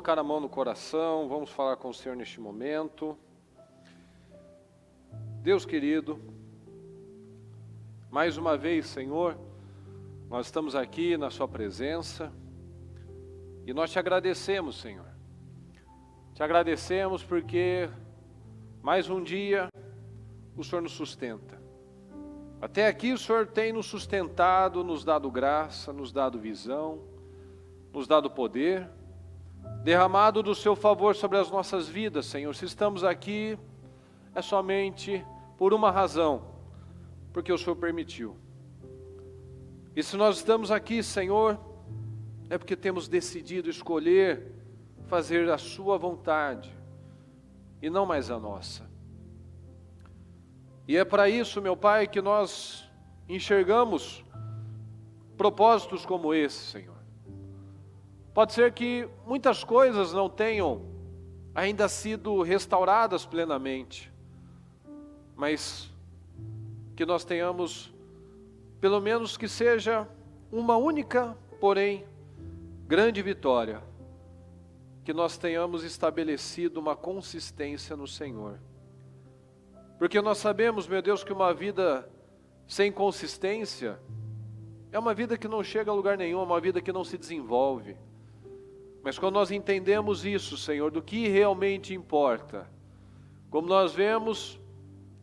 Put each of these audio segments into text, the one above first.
colocar a mão no coração, vamos falar com o Senhor neste momento. Deus querido, mais uma vez, Senhor, nós estamos aqui na Sua presença e nós te agradecemos, Senhor. Te agradecemos porque mais um dia o Senhor nos sustenta. Até aqui o Senhor tem nos sustentado, nos dado graça, nos dado visão, nos dado poder, derramado do seu favor sobre as nossas vidas, Senhor. Se estamos aqui, é somente por uma razão, porque o Senhor permitiu. E se nós estamos aqui, Senhor, é porque temos decidido escolher fazer a sua vontade e não mais a nossa. E é para isso, meu Pai, que nós enxergamos propósitos como esse, Senhor. Pode ser que muitas coisas não tenham ainda sido restauradas plenamente, mas que nós tenhamos, pelo menos que seja uma única, porém, grande vitória, que nós tenhamos estabelecido uma consistência no Senhor. Porque nós sabemos, meu Deus, que uma vida sem consistência é uma vida que não chega a lugar nenhum, é uma vida que não se desenvolve. Mas quando nós entendemos isso, Senhor, do que realmente importa, como nós vemos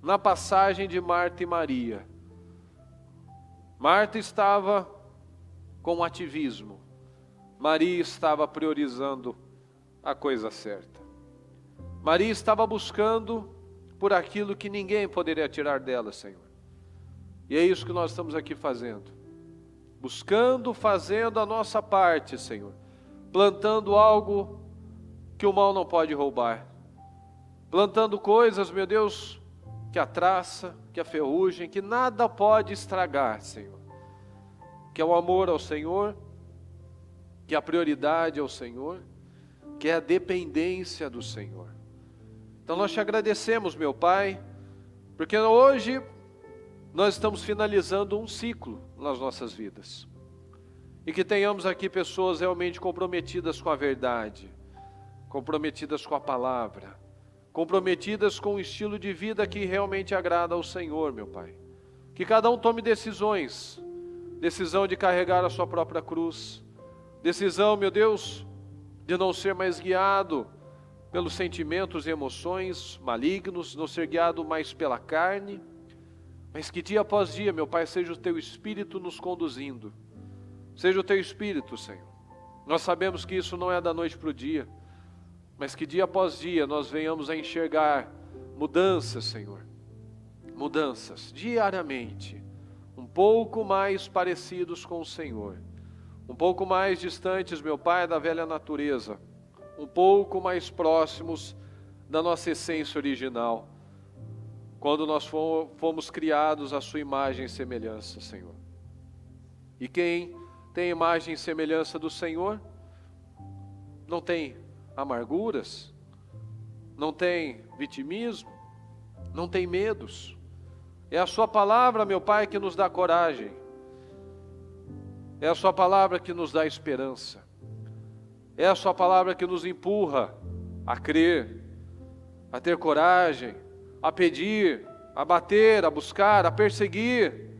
na passagem de Marta e Maria. Marta estava com ativismo, Maria estava priorizando a coisa certa. Maria estava buscando por aquilo que ninguém poderia tirar dela, Senhor. E é isso que nós estamos aqui fazendo. Buscando, fazendo a nossa parte, Senhor. Plantando algo que o mal não pode roubar. Plantando coisas, meu Deus, que a traça, que a ferrugem, que nada pode estragar, Senhor. Que é o amor ao Senhor, que é a prioridade ao Senhor, que é a dependência do Senhor. Então nós te agradecemos, meu Pai, porque hoje nós estamos finalizando um ciclo nas nossas vidas. E que tenhamos aqui pessoas realmente comprometidas com a verdade, comprometidas com a palavra, comprometidas com o estilo de vida que realmente agrada ao Senhor, meu Pai. Que cada um tome decisões, decisão de carregar a sua própria cruz, decisão, meu Deus, de não ser mais guiado pelos sentimentos e emoções malignos, não ser guiado mais pela carne, mas que dia após dia, meu Pai, seja o Teu Espírito nos conduzindo. Seja o Teu Espírito, Senhor. Nós sabemos que isso não é da noite para o dia, mas que dia após dia nós venhamos a enxergar mudanças, Senhor. Mudanças, diariamente. Um pouco mais parecidos com o Senhor. Um pouco mais distantes, meu Pai, da velha natureza. Um pouco mais próximos da nossa essência original. Quando nós fomos criados à sua imagem e semelhança, Senhor. E quem tem imagem e semelhança do Senhor, não tem amarguras, não tem vitimismo, não tem medos. É a sua palavra, meu Pai, que nos dá coragem. É a sua palavra que nos dá esperança. É a sua palavra que nos empurra a crer, a ter coragem, a pedir, a bater, a buscar, a perseguir,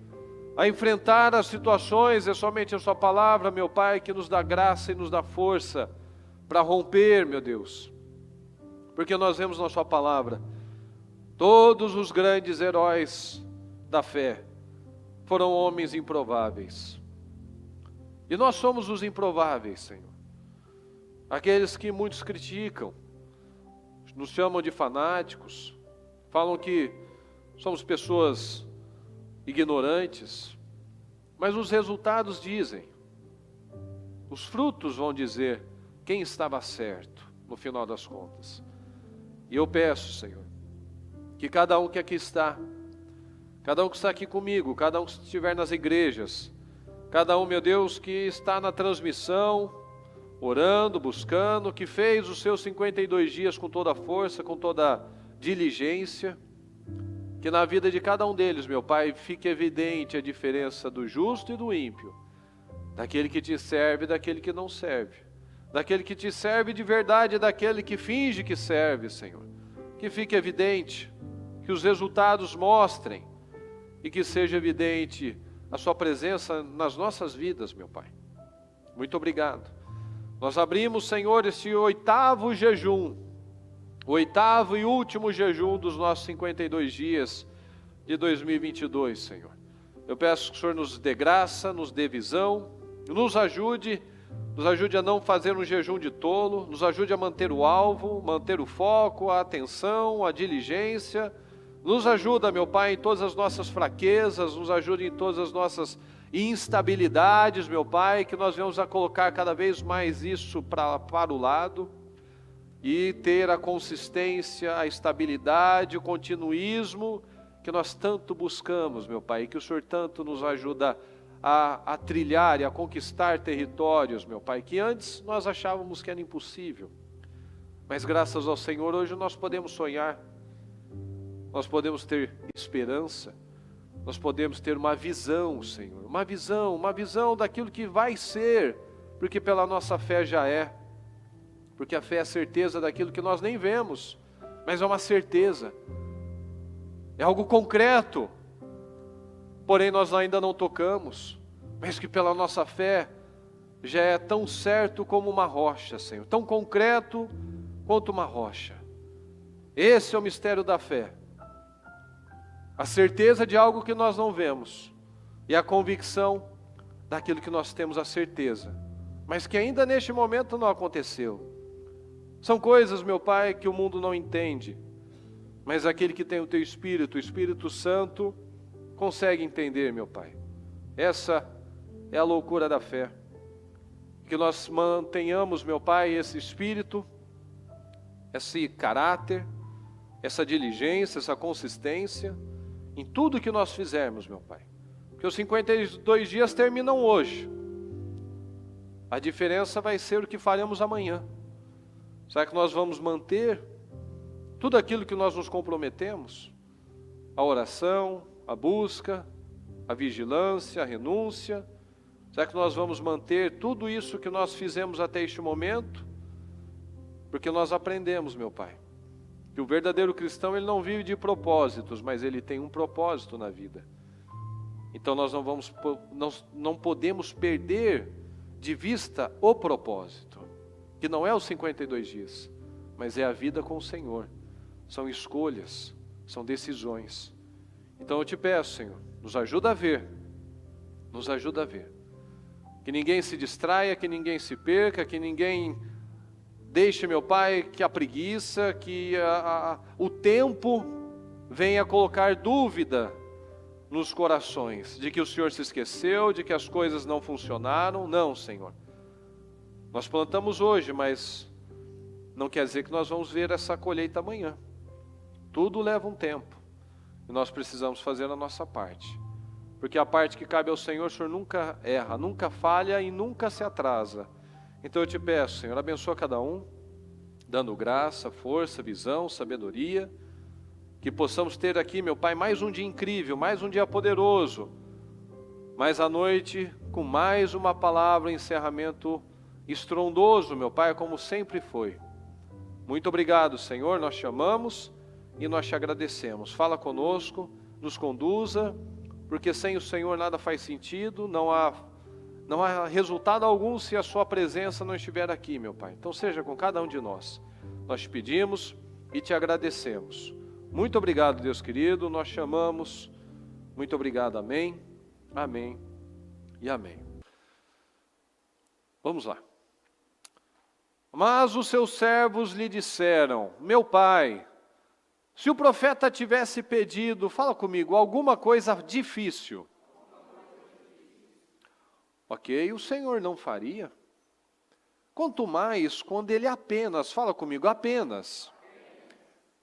a enfrentar as situações. É somente a sua palavra, meu Pai, que nos dá graça e nos dá força para romper, meu Deus. Porque nós vemos na sua palavra, todos os grandes heróis da fé foram homens improváveis. E nós somos os improváveis, Senhor. Aqueles que muitos criticam, nos chamam de fanáticos, falam que somos pessoas ignorantes, mas os resultados dizem, os frutos vão dizer quem estava certo no final das contas. E eu peço, Senhor, que cada um que aqui está, cada um que está aqui comigo, cada um que estiver nas igrejas, cada um, meu Deus, que está na transmissão, orando, buscando, que fez os seus 52 dias com toda a força, com toda a diligência, que na vida de cada um deles, meu Pai, fique evidente a diferença do justo e do ímpio, daquele que te serve e daquele que não serve, daquele que te serve de verdade e daquele que finge que serve, Senhor. Que fique evidente, que os resultados mostrem e que seja evidente a sua presença nas nossas vidas, meu Pai. Muito obrigado. Nós abrimos, Senhor, esse 8º jejum, o 8º e último jejum dos nossos 52 dias de 2022, Senhor. Eu peço que o Senhor nos dê graça, nos dê visão, nos ajude a não fazer um jejum de tolo, nos ajude a manter o alvo, manter o foco, a atenção, a diligência. Nos ajuda, meu Pai, em todas as nossas fraquezas, nos ajude em todas as nossas instabilidades, meu Pai, que nós venhamos a colocar cada vez mais isso para o lado e ter a consistência, a estabilidade, o continuismo que nós tanto buscamos, meu Pai, e que o Senhor tanto nos ajuda a trilhar e a conquistar territórios, meu Pai, que antes nós achávamos que era impossível. Mas graças ao Senhor, hoje nós podemos sonhar, nós podemos ter esperança, nós podemos ter uma visão, Senhor, uma visão daquilo que vai ser, porque pela nossa fé já é, porque a fé é a certeza daquilo que nós nem vemos, mas é uma certeza, é algo concreto, porém nós ainda não tocamos, mas que pela nossa fé já é tão certo como uma rocha, Senhor, tão concreto quanto uma rocha. Esse é o mistério da fé, a certeza de algo que nós não vemos e a convicção daquilo que nós temos a certeza, mas que ainda neste momento não aconteceu. São coisas, meu Pai, que o mundo não entende, mas aquele que tem o Teu Espírito, o Espírito Santo, consegue entender, meu Pai. Essa é a loucura da fé. Que nós mantenhamos, meu Pai, esse espírito, esse caráter, essa diligência, essa consistência, em tudo que nós fizermos, meu Pai. Porque os 52 dias terminam hoje. A diferença vai ser o que faremos amanhã. Será que nós vamos manter tudo aquilo que nós nos comprometemos? A oração, a busca, a vigilância, a renúncia. Será que nós vamos manter tudo isso que nós fizemos até este momento? Porque nós aprendemos, meu Pai, que o verdadeiro cristão ele não vive de propósitos, mas ele tem um propósito na vida. Então nós não podemos perder de vista o propósito, que não é os 52 dias, mas é a vida com o Senhor. São escolhas, são decisões. Então eu te peço, Senhor, nos ajuda a ver, nos ajuda a ver. Que ninguém se distraia, que ninguém se perca, que ninguém deixe, meu Pai, que a preguiça, que o tempo venha colocar dúvida nos corações, de que o Senhor se esqueceu, de que as coisas não funcionaram. Não, Senhor. Nós plantamos hoje, mas não quer dizer que nós vamos ver essa colheita amanhã. Tudo leva um tempo. E nós precisamos fazer a nossa parte. Porque a parte que cabe ao Senhor, o Senhor nunca erra, nunca falha e nunca se atrasa. Então eu te peço, Senhor, abençoa cada um, dando graça, força, visão, sabedoria, que possamos ter aqui, meu Pai, mais um dia incrível, mais um dia poderoso, mais à noite, com mais uma palavra, encerramento estrondoso, meu Pai, como sempre foi. Muito obrigado, Senhor, nós te amamos e nós te agradecemos. Fala conosco, nos conduza, porque sem o Senhor nada faz sentido, não há resultado algum se a sua presença não estiver aqui, meu Pai. Então seja com cada um de nós. Nós te pedimos e te agradecemos. Muito obrigado, Deus querido, nós te amamos. Muito obrigado, amém, amém e amém. Vamos lá. Mas os seus servos lhe disseram: meu pai, se o profeta tivesse pedido, fala comigo, alguma coisa difícil, ok, o Senhor não faria. Quanto mais quando ele apenas, fala comigo, apenas,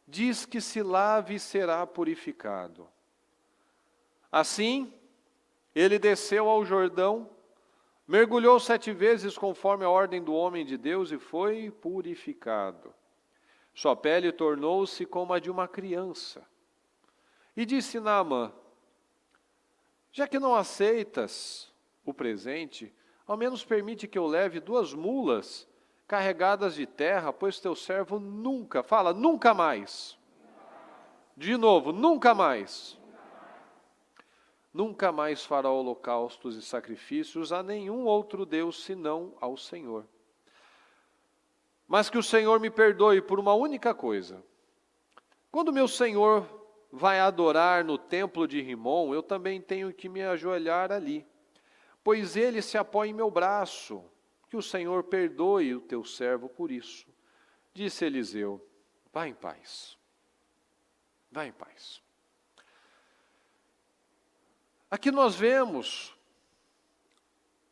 diz que se lave e será purificado. Assim, ele desceu ao Jordão, mergulhou 7 vezes conforme a ordem do homem de Deus e foi purificado. Sua pele tornou-se como a de uma criança. E disse Naamã: já que não aceitas o presente, ao menos permite que eu leve 2 mulas carregadas de terra, pois teu servo nunca, fala, nunca mais. De novo, nunca mais. Nunca mais fará holocaustos e sacrifícios a nenhum outro Deus senão ao Senhor. Mas que o Senhor me perdoe por uma única coisa. Quando meu Senhor vai adorar no templo de Rimom, eu também tenho que me ajoelhar ali, pois ele se apoia em meu braço. Que o Senhor perdoe o teu servo por isso. Disse Eliseu, vá em paz. Vá em paz. Aqui nós vemos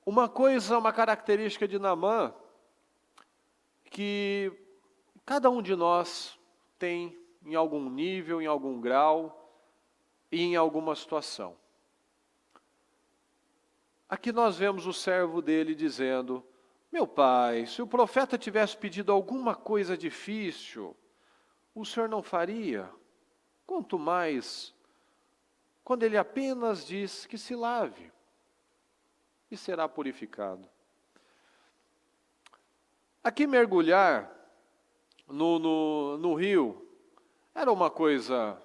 uma coisa, uma característica de Naamã, que cada um de nós tem em algum nível, em algum grau e em alguma situação. Aqui nós vemos o servo dele dizendo, meu pai, se o profeta tivesse pedido alguma coisa difícil, o senhor não faria? Quanto mais quando ele apenas diz que se lave e será purificado. Aqui mergulhar no rio era uma coisa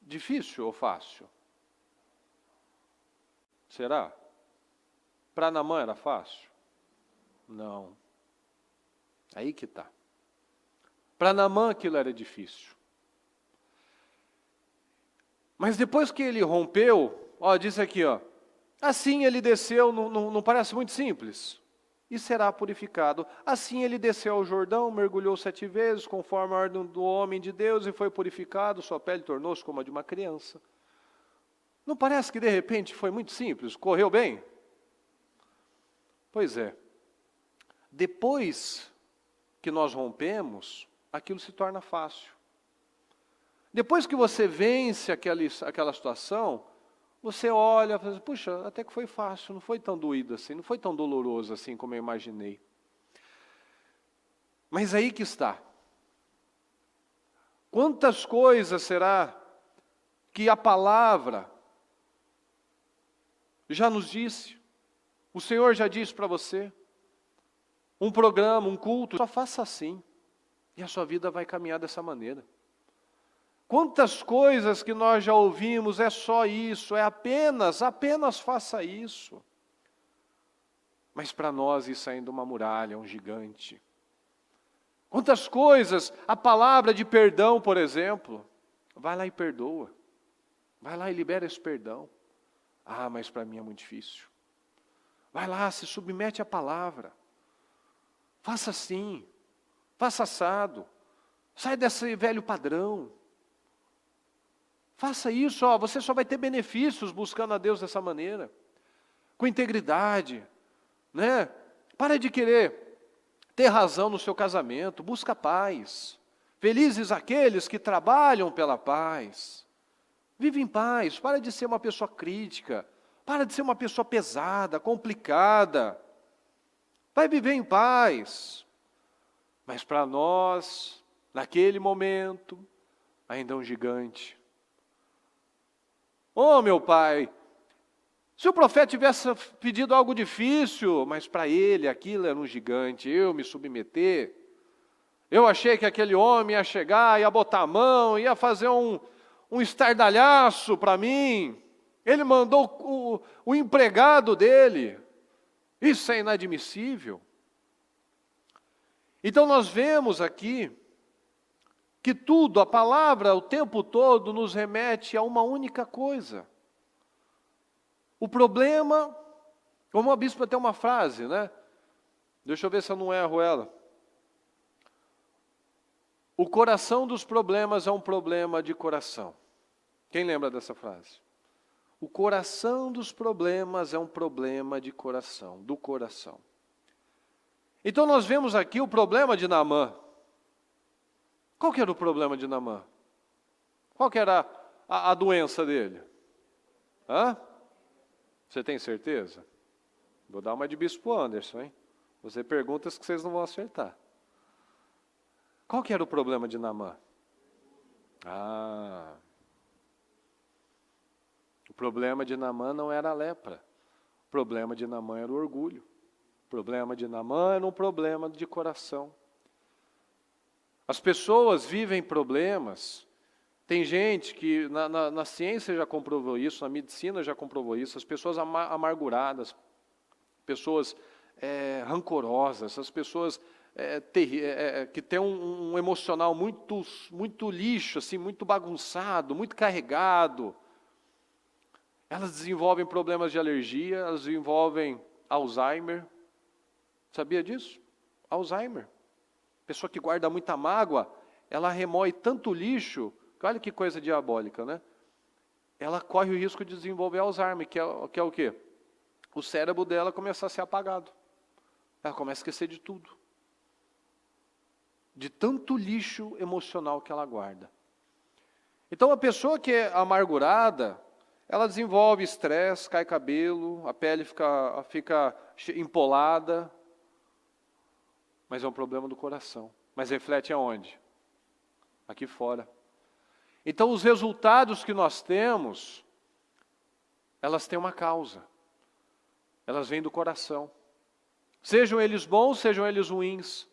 difícil ou fácil? Será? Para Naamã era fácil? Não. Aí que está. Para Naamã aquilo era difícil. Mas depois que ele rompeu, diz aqui, assim ele desceu, não parece muito simples? E será purificado. Assim ele desceu ao Jordão, mergulhou 7 vezes, conforme a ordem do homem de Deus, e foi purificado, sua pele tornou-se como a de uma criança. Não parece que de repente foi muito simples? Correu bem? Pois é. Depois que nós rompemos, aquilo se torna fácil. Depois que você vence aquela situação, você olha e fala, puxa, até que foi fácil, não foi tão doído assim, não foi tão doloroso assim como eu imaginei. Mas aí que está. Quantas coisas será que a palavra já nos disse? O Senhor já disse para você. Um programa, um culto, só faça assim. E a sua vida vai caminhar dessa maneira. Quantas coisas que nós já ouvimos, é só isso, é apenas faça isso. Mas para nós isso ainda é uma muralha, um gigante. Quantas coisas, a palavra de perdão, por exemplo, vai lá e perdoa. Vai lá e libera esse perdão. Ah, mas para mim é muito difícil. Vai lá, se submete à palavra. Faça assim, faça assado. Sai desse velho padrão. Faça isso, você só vai ter benefícios buscando a Deus dessa maneira. Com integridade, né? Para de querer ter razão no seu casamento, busca paz. Felizes aqueles que trabalham pela paz. Vive em paz, para de ser uma pessoa crítica, para de ser uma pessoa pesada, complicada. Vai viver em paz. Mas para nós, naquele momento, ainda é um gigante. Meu pai, se o profeta tivesse pedido algo difícil, mas para ele aquilo era um gigante, eu me submeter, eu achei que aquele homem ia chegar, ia botar a mão, ia fazer um estardalhaço para mim, ele mandou o empregado dele, isso é inadmissível. Então nós vemos aqui, que tudo, a palavra, o tempo todo, nos remete a uma única coisa. O problema, como a bispa tem uma frase, né? Deixa eu ver se eu não erro ela. O coração dos problemas é um problema de coração. Quem lembra dessa frase? O coração dos problemas é um problema de coração, do coração. Então nós vemos aqui o problema de Naamã. Qual que era o problema de Naamã? Qual que era a doença dele? Você tem certeza? Vou dar uma de Bispo Anderson, hein? Você pergunta que vocês não vão acertar. Qual que era o problema de Naamã? O problema de Naamã não era a lepra. O problema de Naamã era o orgulho. O problema de Naamã era um problema de coração. As pessoas vivem problemas. Tem gente que na ciência já comprovou isso, na medicina já comprovou isso. As pessoas amarguradas, pessoas rancorosas, as pessoas que têm um emocional muito lixo, assim, muito bagunçado, muito carregado. Elas desenvolvem problemas de alergia, elas desenvolvem Alzheimer. Sabia disso? Alzheimer. Pessoa que guarda muita mágoa, ela remói tanto lixo, olha que coisa diabólica, né? Ela corre o risco de desenvolver Alzheimer, que é o quê? O cérebro dela começa a ser apagado. Ela começa a esquecer de tudo. De tanto lixo emocional que ela guarda. Então a pessoa que é amargurada, ela desenvolve estresse, cai cabelo, a pele fica empolada. Mas é um problema do coração. Mas reflete aonde? Aqui fora. Então os resultados que nós temos, elas têm uma causa. Elas vêm do coração. Sejam eles bons, sejam eles ruins.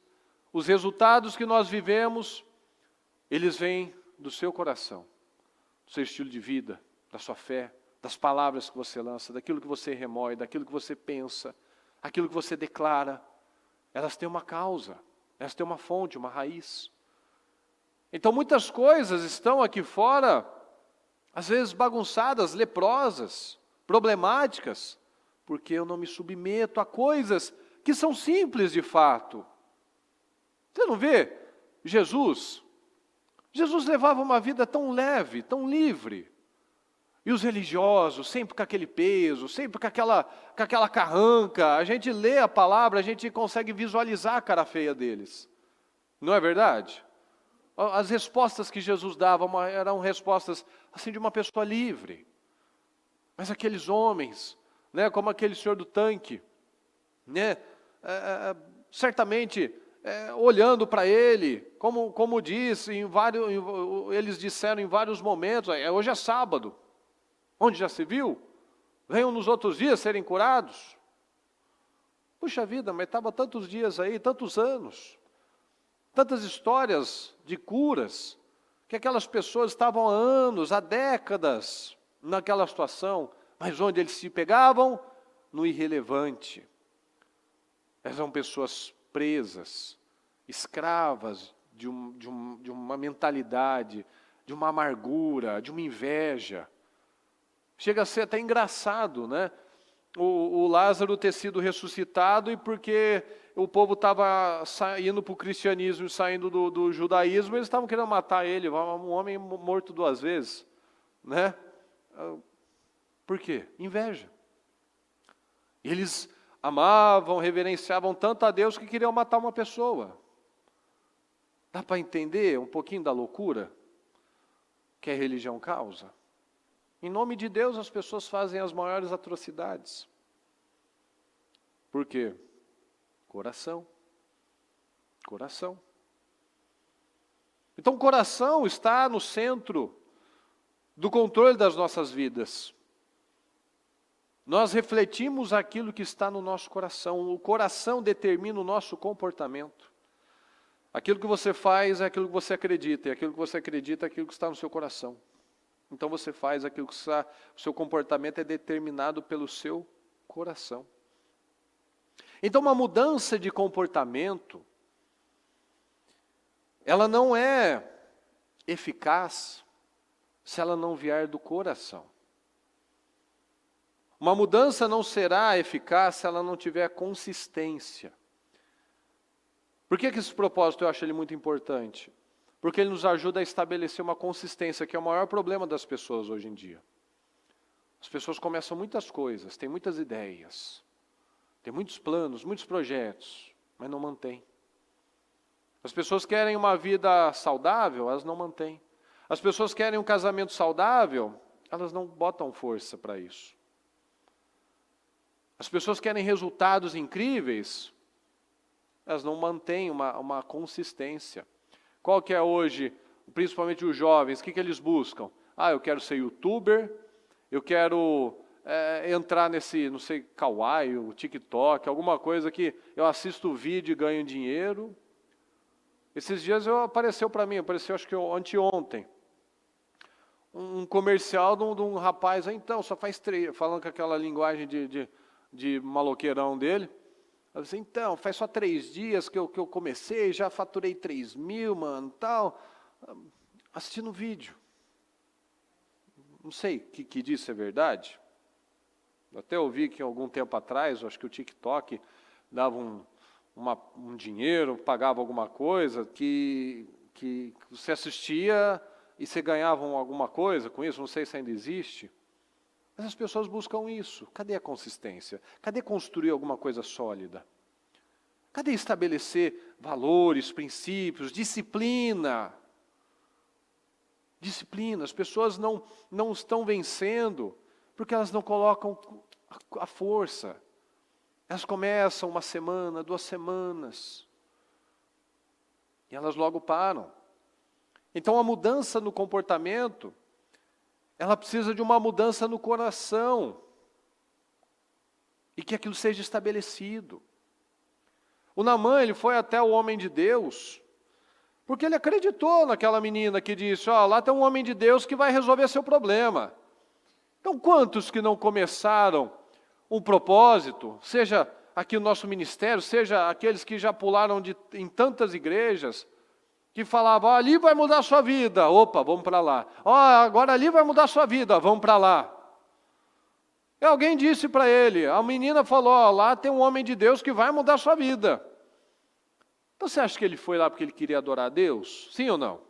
Os resultados que nós vivemos, eles vêm do seu coração. Do seu estilo de vida, da sua fé, das palavras que você lança, daquilo que você remói, daquilo que você pensa, aquilo que você declara. Elas têm uma causa, elas têm uma fonte, uma raiz. Então muitas coisas estão aqui fora, às vezes bagunçadas, leprosas, problemáticas, porque eu não me submeto a coisas que são simples de fato. Você não vê? Jesus levava uma vida tão leve, tão livre. E os religiosos, sempre com aquele peso, sempre com aquela carranca. A gente lê a palavra, a gente consegue visualizar a cara feia deles. Não é verdade? As respostas que Jesus dava eram respostas assim de uma pessoa livre. Mas aqueles homens, né, como aquele senhor do tanque, né, certamente olhando para ele, como disse, eles disseram em vários momentos, hoje é sábado. Onde já se viu? Venham nos outros dias serem curados. Puxa vida, mas estava tantos dias aí, tantos anos. Tantas histórias de curas, que aquelas pessoas estavam há anos, há décadas, naquela situação, mas onde eles se pegavam? No irrelevante. Eram pessoas presas, escravas de uma mentalidade, de uma amargura, de uma inveja. Chega a ser até engraçado, né? O Lázaro ter sido ressuscitado e porque o povo estava saindo para o cristianismo e saindo do judaísmo, eles estavam querendo matar ele, um homem morto 2 vezes, né? Por quê? Inveja. Eles amavam, reverenciavam tanto a Deus que queriam matar uma pessoa. Dá para entender um pouquinho da loucura que a religião causa? Em nome de Deus, as pessoas fazem as maiores atrocidades. Por quê? Coração. Coração. Então, o coração está no centro do controle das nossas vidas. Nós refletimos aquilo que está no nosso coração. O coração determina o nosso comportamento. Aquilo que você faz é aquilo que você acredita, e aquilo que você acredita é aquilo que está no seu coração. Então você faz aquilo que está, o seu comportamento é determinado pelo seu coração. Então uma mudança de comportamento, ela não é eficaz se ela não vier do coração. Uma mudança não será eficaz se ela não tiver consistência. Por que esse propósito eu acho ele muito importante? Porque ele nos ajuda a estabelecer uma consistência, que é o maior problema das pessoas hoje em dia. As pessoas começam muitas coisas, têm muitas ideias, têm muitos planos, muitos projetos, mas não mantêm. As pessoas querem uma vida saudável, elas não mantêm. As pessoas querem um casamento saudável, elas não botam força para isso. As pessoas querem resultados incríveis, elas não mantêm uma consistência. Qual que é hoje, principalmente os jovens, o que eles buscam? Eu quero ser youtuber, eu quero entrar nesse, não sei, Kawaii, o TikTok, alguma coisa que eu assisto o vídeo e ganho dinheiro. Esses dias apareceu para mim, acho que anteontem, um comercial de um rapaz, então, só faz 3, falando com aquela linguagem de maloqueirão dele. Eu disse, então, faz só 3 dias que eu comecei, já faturei 3.000, mano, tal. Assistindo o vídeo. Não sei o que disso é verdade. Eu até ouvi que algum tempo atrás, acho que o TikTok dava um dinheiro, pagava alguma coisa, que você assistia e você ganhava alguma coisa com isso, não sei se ainda existe. Mas as pessoas buscam isso. Cadê a consistência? Cadê construir alguma coisa sólida? Cadê estabelecer valores, princípios, disciplina? Disciplina. As pessoas não estão vencendo porque elas não colocam a força. Elas começam 1 semana, 2 semanas. E elas logo param. Então a mudança no comportamento, ela precisa de uma mudança no coração. E que aquilo seja estabelecido. O Naamã, ele foi até o homem de Deus, porque ele acreditou naquela menina que disse, lá tem um homem de Deus que vai resolver seu problema. Então quantos que não começaram um propósito, seja aqui no nosso ministério, seja aqueles que já pularam em tantas igrejas, que falavam, ali vai mudar a sua vida, opa, vamos para lá. Agora ali vai mudar a sua vida, vamos para lá. E alguém disse para ele, a menina falou, lá tem um homem de Deus que vai mudar a sua vida. Então você acha que ele foi lá porque ele queria adorar a Deus? Sim ou não?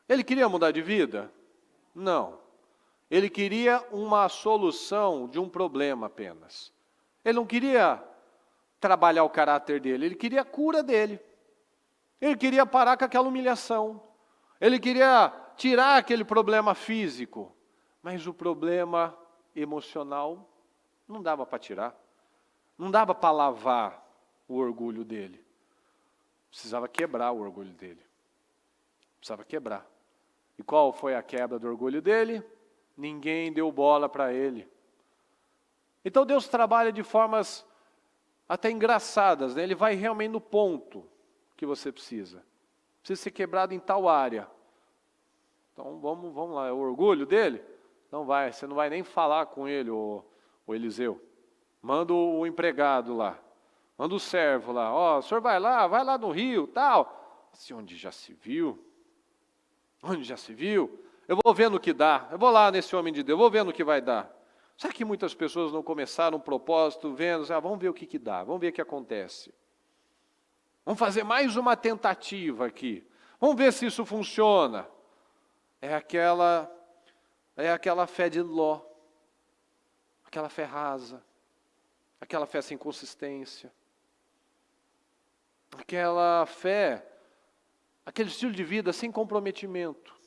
Ele queria mudar de vida? Não. Ele queria uma solução de um problema apenas. Ele não queria trabalhar o caráter dele, ele queria a cura dele. Ele queria parar com aquela humilhação. Ele queria tirar aquele problema físico. Mas o problema emocional não dava para tirar. Não dava para lavar o orgulho dele. Precisava quebrar o orgulho dele. Precisava quebrar. E qual foi a quebra do orgulho dele? Ninguém deu bola para ele. Então Deus trabalha de formas até engraçadas, né? Ele vai realmente no ponto que você precisa. Precisa ser quebrado em tal área. Então vamos lá, é o orgulho dele? Não vai, você não vai nem falar com ele, o Eliseu. Manda o empregado lá. Manda o servo lá. O senhor vai lá no rio, tal. Assim, onde já se viu? Onde já se viu? Eu vou ver no que dá. Eu vou lá nesse homem de Deus, eu vou ver no que vai dar. Sabe que muitas pessoas não começaram um propósito vendo, vamos ver o que dá, vamos ver o que acontece. Vamos fazer mais uma tentativa aqui. Vamos ver se isso funciona. É aquela fé de Ló. Aquela fé rasa. Aquela fé sem consistência. Aquela fé, aquele estilo de vida sem comprometimento.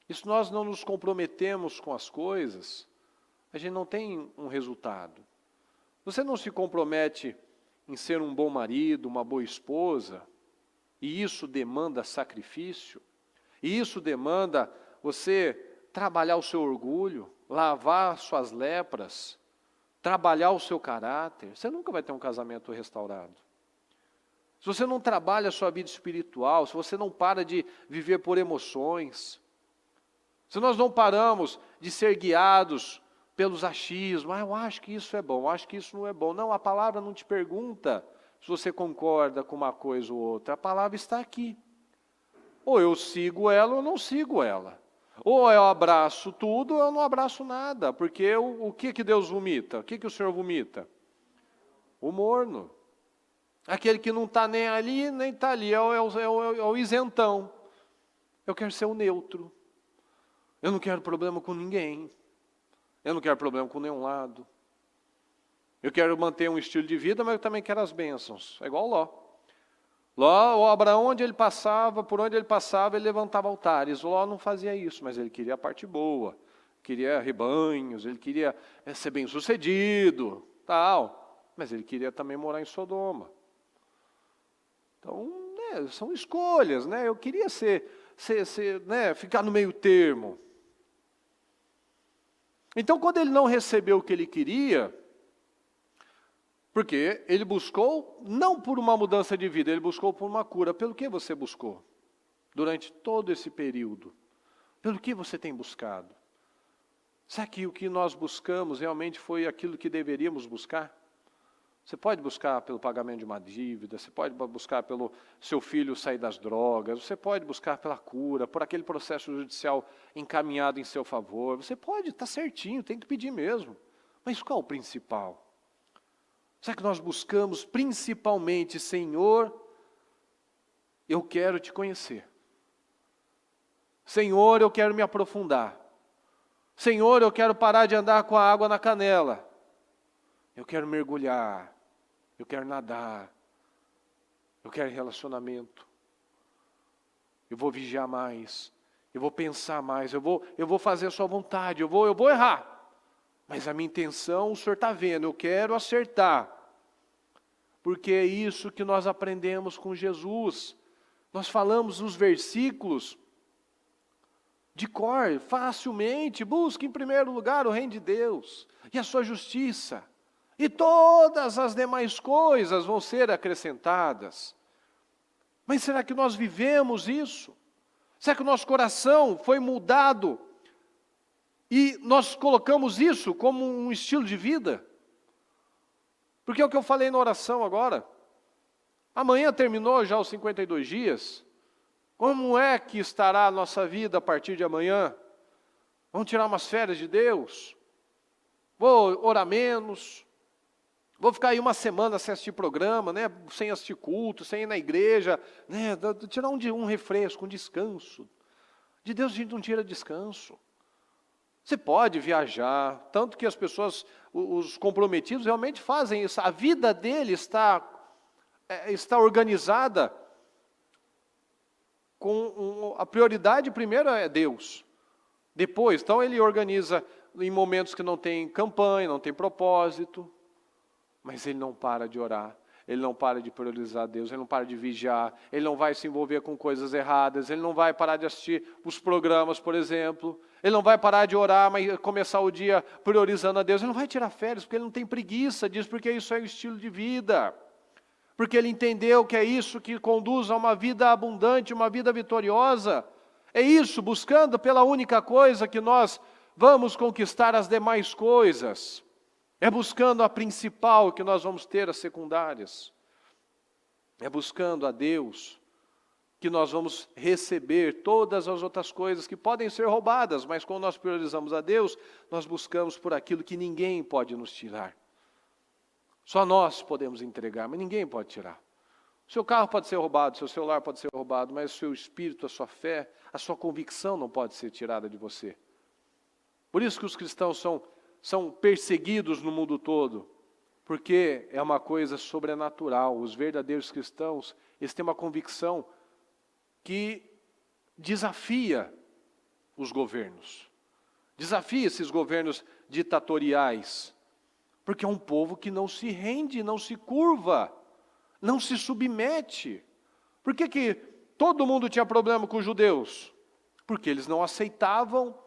E se nós não nos comprometemos com as coisas, a gente não tem um resultado. Você não se compromete em ser um bom marido, uma boa esposa, e isso demanda sacrifício, e isso demanda você trabalhar o seu orgulho, lavar suas lepras, trabalhar o seu caráter, você nunca vai ter um casamento restaurado. Se você não trabalha a sua vida espiritual, se você não para de viver por emoções, se nós não paramos de ser guiados pelos achismos, eu acho que isso é bom, eu acho que isso não é bom. Não, a palavra não te pergunta se você concorda com uma coisa ou outra, a palavra está aqui. Ou eu sigo ela ou não sigo ela. Ou eu abraço tudo ou eu não abraço nada, porque o que Deus vomita? O que o Senhor vomita? O morno. Aquele que não está nem ali, nem está ali, é o isentão. Eu quero ser o neutro. Eu não quero problema com ninguém. Eu não quero problema com nenhum lado. Eu quero manter um estilo de vida, mas eu também quero as bênçãos. É igual Ló. Ló, Abraão, por onde ele passava, ele levantava altares. Ló não fazia isso, mas ele queria a parte boa. Queria rebanhos, ele queria ser bem-sucedido, tal. Mas ele queria também morar em Sodoma. Então, são escolhas, né? Eu queria ficar no meio termo. Então, quando ele não recebeu o que ele queria, porque ele buscou não por uma mudança de vida, ele buscou por uma cura. Pelo que você buscou? Durante todo esse período. Pelo que você tem buscado? Será que o que nós buscamos realmente foi aquilo que deveríamos buscar? Você pode buscar pelo pagamento de uma dívida, você pode buscar pelo seu filho sair das drogas, você pode buscar pela cura, por aquele processo judicial encaminhado em seu favor. Você pode, está certinho, tem que pedir mesmo. Mas qual o principal? Será que nós buscamos principalmente, Senhor, eu quero te conhecer. Senhor, eu quero me aprofundar. Senhor, eu quero parar de andar com a água na canela. Eu quero mergulhar. Eu quero nadar. Eu quero relacionamento. Eu vou vigiar mais. Eu vou pensar mais. Eu vou fazer a sua vontade. Eu vou errar. Mas a minha intenção, o Senhor está vendo. Eu quero acertar. Porque é isso que nós aprendemos com Jesus. Nós falamos nos versículos de cor, facilmente. Busque em primeiro lugar o reino de Deus e a sua justiça. E todas as demais coisas vão ser acrescentadas. Mas será que nós vivemos isso? Será que o nosso coração foi mudado e nós colocamos isso como um estilo de vida? Porque é o que eu falei na oração agora. Amanhã terminou já os 52 dias. Como é que estará a nossa vida a partir de amanhã? Vamos tirar umas férias de Deus? Vou orar menos? Vou ficar aí uma semana sem assistir programa, né? Sem assistir culto, sem ir na igreja, né? Tirar um refresco, um descanso. De Deus a gente não tira descanso. Você pode viajar, tanto que as pessoas, os comprometidos realmente fazem isso. A vida dele está organizada com a prioridade primeiro é Deus. Depois, então ele organiza em momentos que não tem campanha, não tem propósito, mas ele não para de orar. Ele não para de priorizar Deus, ele não para de vigiar, ele não vai se envolver com coisas erradas, ele não vai parar de assistir os programas, por exemplo, ele não vai parar de orar, mas começar o dia priorizando a Deus, ele não vai tirar férias, porque ele não tem preguiça disso, porque isso é o estilo de vida, porque ele entendeu que é isso que conduz a uma vida abundante, uma vida vitoriosa, é isso, buscando pela única coisa que nós vamos conquistar as demais coisas. É buscando a principal que nós vamos ter as secundárias. É buscando a Deus que nós vamos receber todas as outras coisas que podem ser roubadas, mas quando nós priorizamos a Deus, nós buscamos por aquilo que ninguém pode nos tirar. Só nós podemos entregar, mas ninguém pode tirar. O seu carro pode ser roubado, o seu celular pode ser roubado, mas o seu espírito, a sua fé, a sua convicção não pode ser tirada de você. Por isso que os cristãos são perseguidos no mundo todo, porque é uma coisa sobrenatural. Os verdadeiros cristãos, eles têm uma convicção que desafia os governos, desafia esses governos ditatoriais, porque é um povo que não se rende, não se curva, não se submete. Por que todo mundo tinha problema com os judeus? Porque eles não aceitavam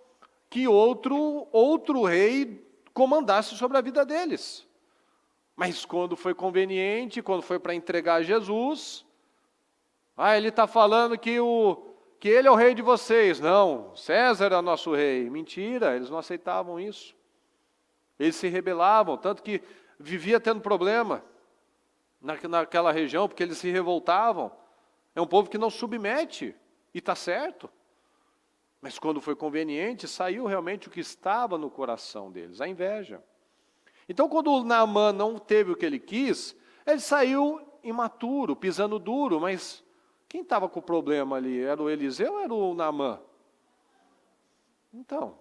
que outro rei comandasse sobre a vida deles. Mas quando foi conveniente, quando foi para entregar Jesus, ele está falando que ele é o rei de vocês. Não, César é nosso rei. Mentira, eles não aceitavam isso. Eles se rebelavam, tanto que vivia tendo problema naquela região, porque eles se revoltavam. É um povo que não submete, e está certo. Mas quando foi conveniente, saiu realmente o que estava no coração deles, a inveja. Então, quando o Naamã não teve o que ele quis, ele saiu imaturo, pisando duro, mas quem estava com o problema ali? Era o Eliseu ou era o Naamã? Então,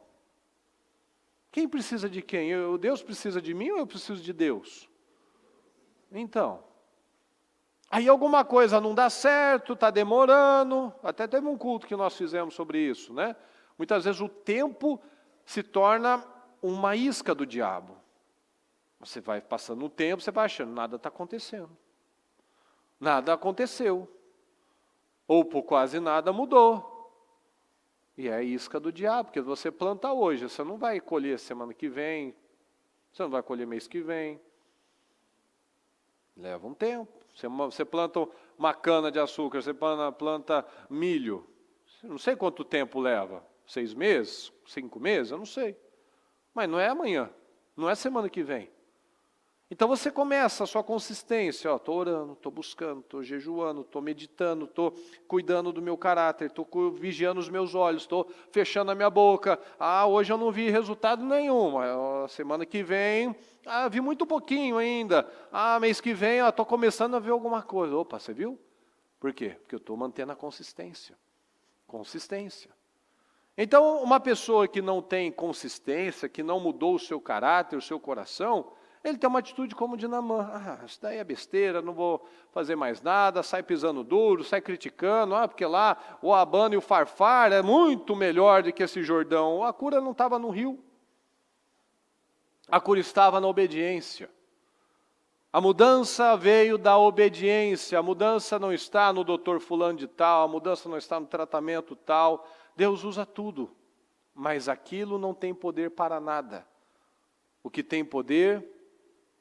quem precisa de quem? Deus precisa de mim ou eu preciso de Deus? Então, aí alguma coisa não dá certo, está demorando, até teve um culto que nós fizemos sobre isso, né? Muitas vezes o tempo se torna uma isca do diabo. Você vai passando o tempo, você vai achando, nada está acontecendo. Nada aconteceu. Ou por quase nada mudou. E é a isca do diabo, porque você planta hoje, você não vai colher semana que vem, você não vai colher mês que vem. Leva um tempo. Você planta uma cana de açúcar, você planta milho. Não sei quanto tempo leva. 6 meses? 5 meses? Eu não sei. Mas não é amanhã, não é semana que vem. Então você começa a sua consistência, estou orando, estou buscando, estou jejuando, estou meditando, estou cuidando do meu caráter, estou vigiando os meus olhos, estou fechando a minha boca. Hoje eu não vi resultado nenhum, mas semana que vem, vi muito pouquinho ainda. Mês que vem, estou começando a ver alguma coisa. Opa, você viu? Por quê? Porque eu estou mantendo a consistência. Consistência. Então, uma pessoa que não tem consistência, que não mudou o seu caráter, o seu coração, ele tem uma atitude como de Naamã. Isso daí é besteira, não vou fazer mais nada, sai pisando duro, sai criticando, porque lá o Abana e o Farfar é muito melhor do que esse Jordão. A cura não estava no rio. A cura estava na obediência. A mudança veio da obediência, a mudança não está no doutor fulano de tal, a mudança não está no tratamento tal. Deus usa tudo, mas aquilo não tem poder para nada. O que tem poder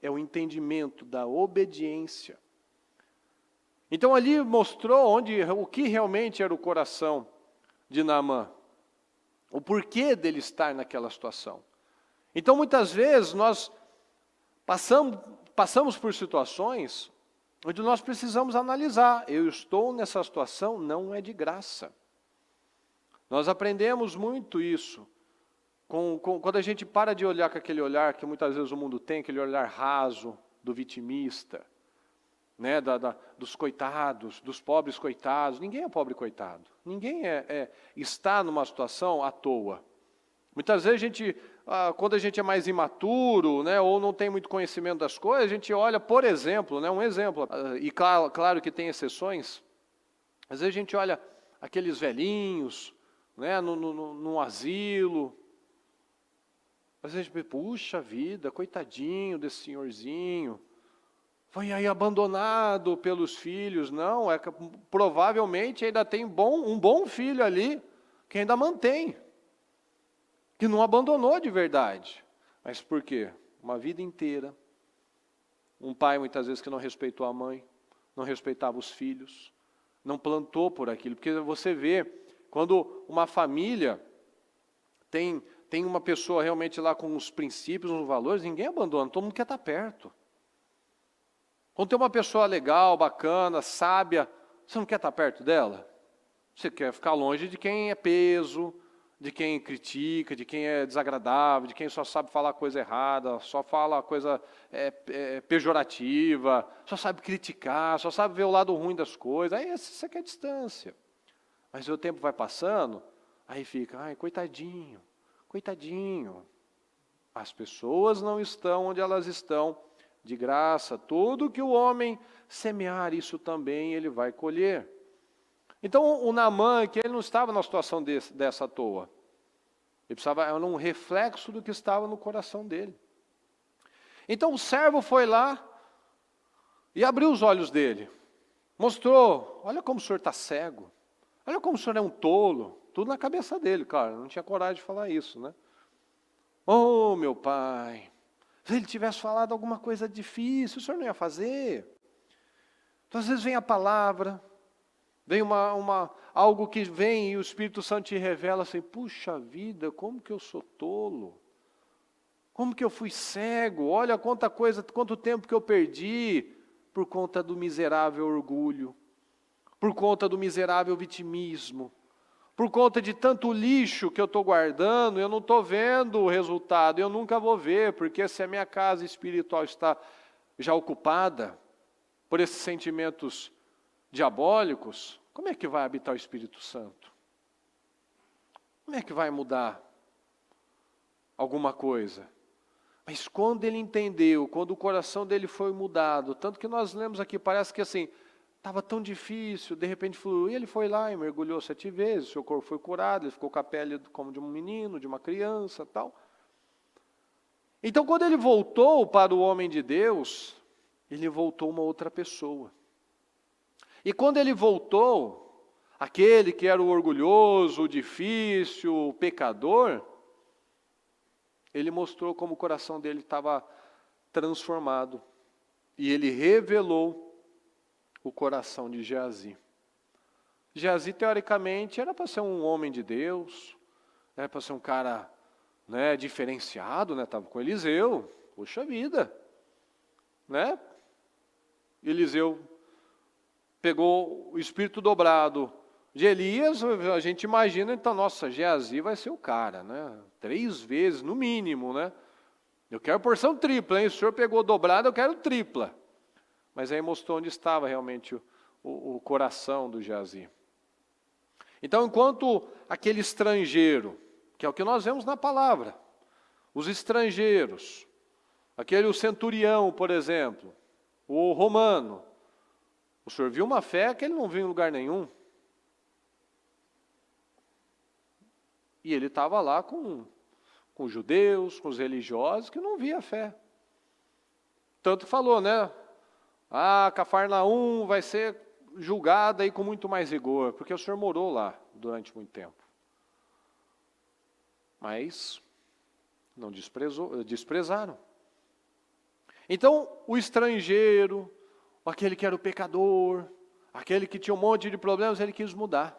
é o entendimento da obediência. Então ali mostrou o que realmente era o coração de Naamã, o porquê dele estar naquela situação. Então muitas vezes nós passamos por situações onde nós precisamos analisar, eu estou nessa situação, não é de graça. Nós aprendemos muito isso, quando a gente para de olhar com aquele olhar que muitas vezes o mundo tem, aquele olhar raso, do vitimista, né, dos coitados, dos pobres coitados. Ninguém é pobre coitado, ninguém está numa situação à toa. Muitas vezes quando a gente é mais imaturo, né, ou não tem muito conhecimento das coisas, a gente olha, por exemplo, um exemplo, e claro que tem exceções, às vezes a gente olha aqueles velhinhos, né, num asilo, às vezes a gente pensa, puxa vida, coitadinho desse senhorzinho, foi aí abandonado pelos filhos. Não, provavelmente ainda tem um bom filho ali, que ainda mantém, que não abandonou de verdade. Mas por quê? Uma vida inteira, um pai muitas vezes que não respeitou a mãe, não respeitava os filhos, não plantou por aquilo, porque você vê, quando uma família tem uma pessoa realmente lá com os princípios, os valores, ninguém abandona, todo mundo quer estar perto. Quando tem uma pessoa legal, bacana, sábia, você não quer estar perto dela? Você quer ficar longe de quem é peso, de quem critica, de quem é desagradável, de quem só sabe falar coisa errada, só fala coisa pejorativa, só sabe criticar, só sabe ver o lado ruim das coisas. Aí você quer distância. Mas o tempo vai passando, aí fica, coitadinho, coitadinho. As pessoas não estão onde elas estão de graça. Tudo que o homem semear, isso também ele vai colher. Então o Naamã, que ele não estava numa situação dessa à toa. Ele precisava, era um reflexo do que estava no coração dele. Então o servo foi lá e abriu os olhos dele. Mostrou, olha como o senhor está cego. Olha como o senhor é um tolo. Tudo na cabeça dele, claro. Não tinha coragem de falar isso, né? Oh, meu pai. Se ele tivesse falado alguma coisa difícil, o senhor não ia fazer. Então, às vezes vem a palavra, vem algo que vem e o Espírito Santo te revela assim, puxa vida, como que eu sou tolo. Como que eu fui cego. Olha quanto tempo que eu perdi por conta do miserável orgulho, por conta do miserável vitimismo, por conta de tanto lixo que eu estou guardando, eu não estou vendo o resultado, eu nunca vou ver, porque se a minha casa espiritual está já ocupada por esses sentimentos diabólicos, como é que vai habitar o Espírito Santo? Como é que vai mudar alguma coisa? Mas quando ele entendeu, quando o coração dele foi mudado, tanto que nós lemos aqui, parece que assim, estava tão difícil, de repente fluiu, e ele foi lá e mergulhou 7 vezes, o seu corpo foi curado, ele ficou com a pele como de um menino, de uma criança, tal. Então quando ele voltou para o homem de Deus, ele voltou uma outra pessoa. E quando ele voltou, aquele que era o orgulhoso, o difícil, o pecador, ele mostrou como o coração dele estava transformado. E ele revelou o coração de Geazi. Geazi, teoricamente, era para ser um homem de Deus, era para ser um cara, né, diferenciado, né? Estava com Eliseu, puxa vida, né? Eliseu pegou o espírito dobrado de Elias, a gente imagina, então, nossa, Geazi vai ser o cara, né? 3 vezes, no mínimo, né? Eu quero porção tripla, hein? O senhor pegou dobrado, eu quero tripla. Mas aí mostrou onde estava realmente o coração do Geazi. Então, enquanto aquele estrangeiro, que é o que nós vemos na palavra, os estrangeiros, aquele o centurião, por exemplo, o romano, o senhor viu uma fé que ele não viu em lugar nenhum. E ele estava lá com os judeus, com os religiosos, que não via fé. Tanto falou, né? Cafarnaum vai ser julgada aí com muito mais rigor, porque o senhor morou lá durante muito tempo. Mas não desprezaram. Então, o estrangeiro, aquele que era o pecador, aquele que tinha um monte de problemas, ele quis mudar.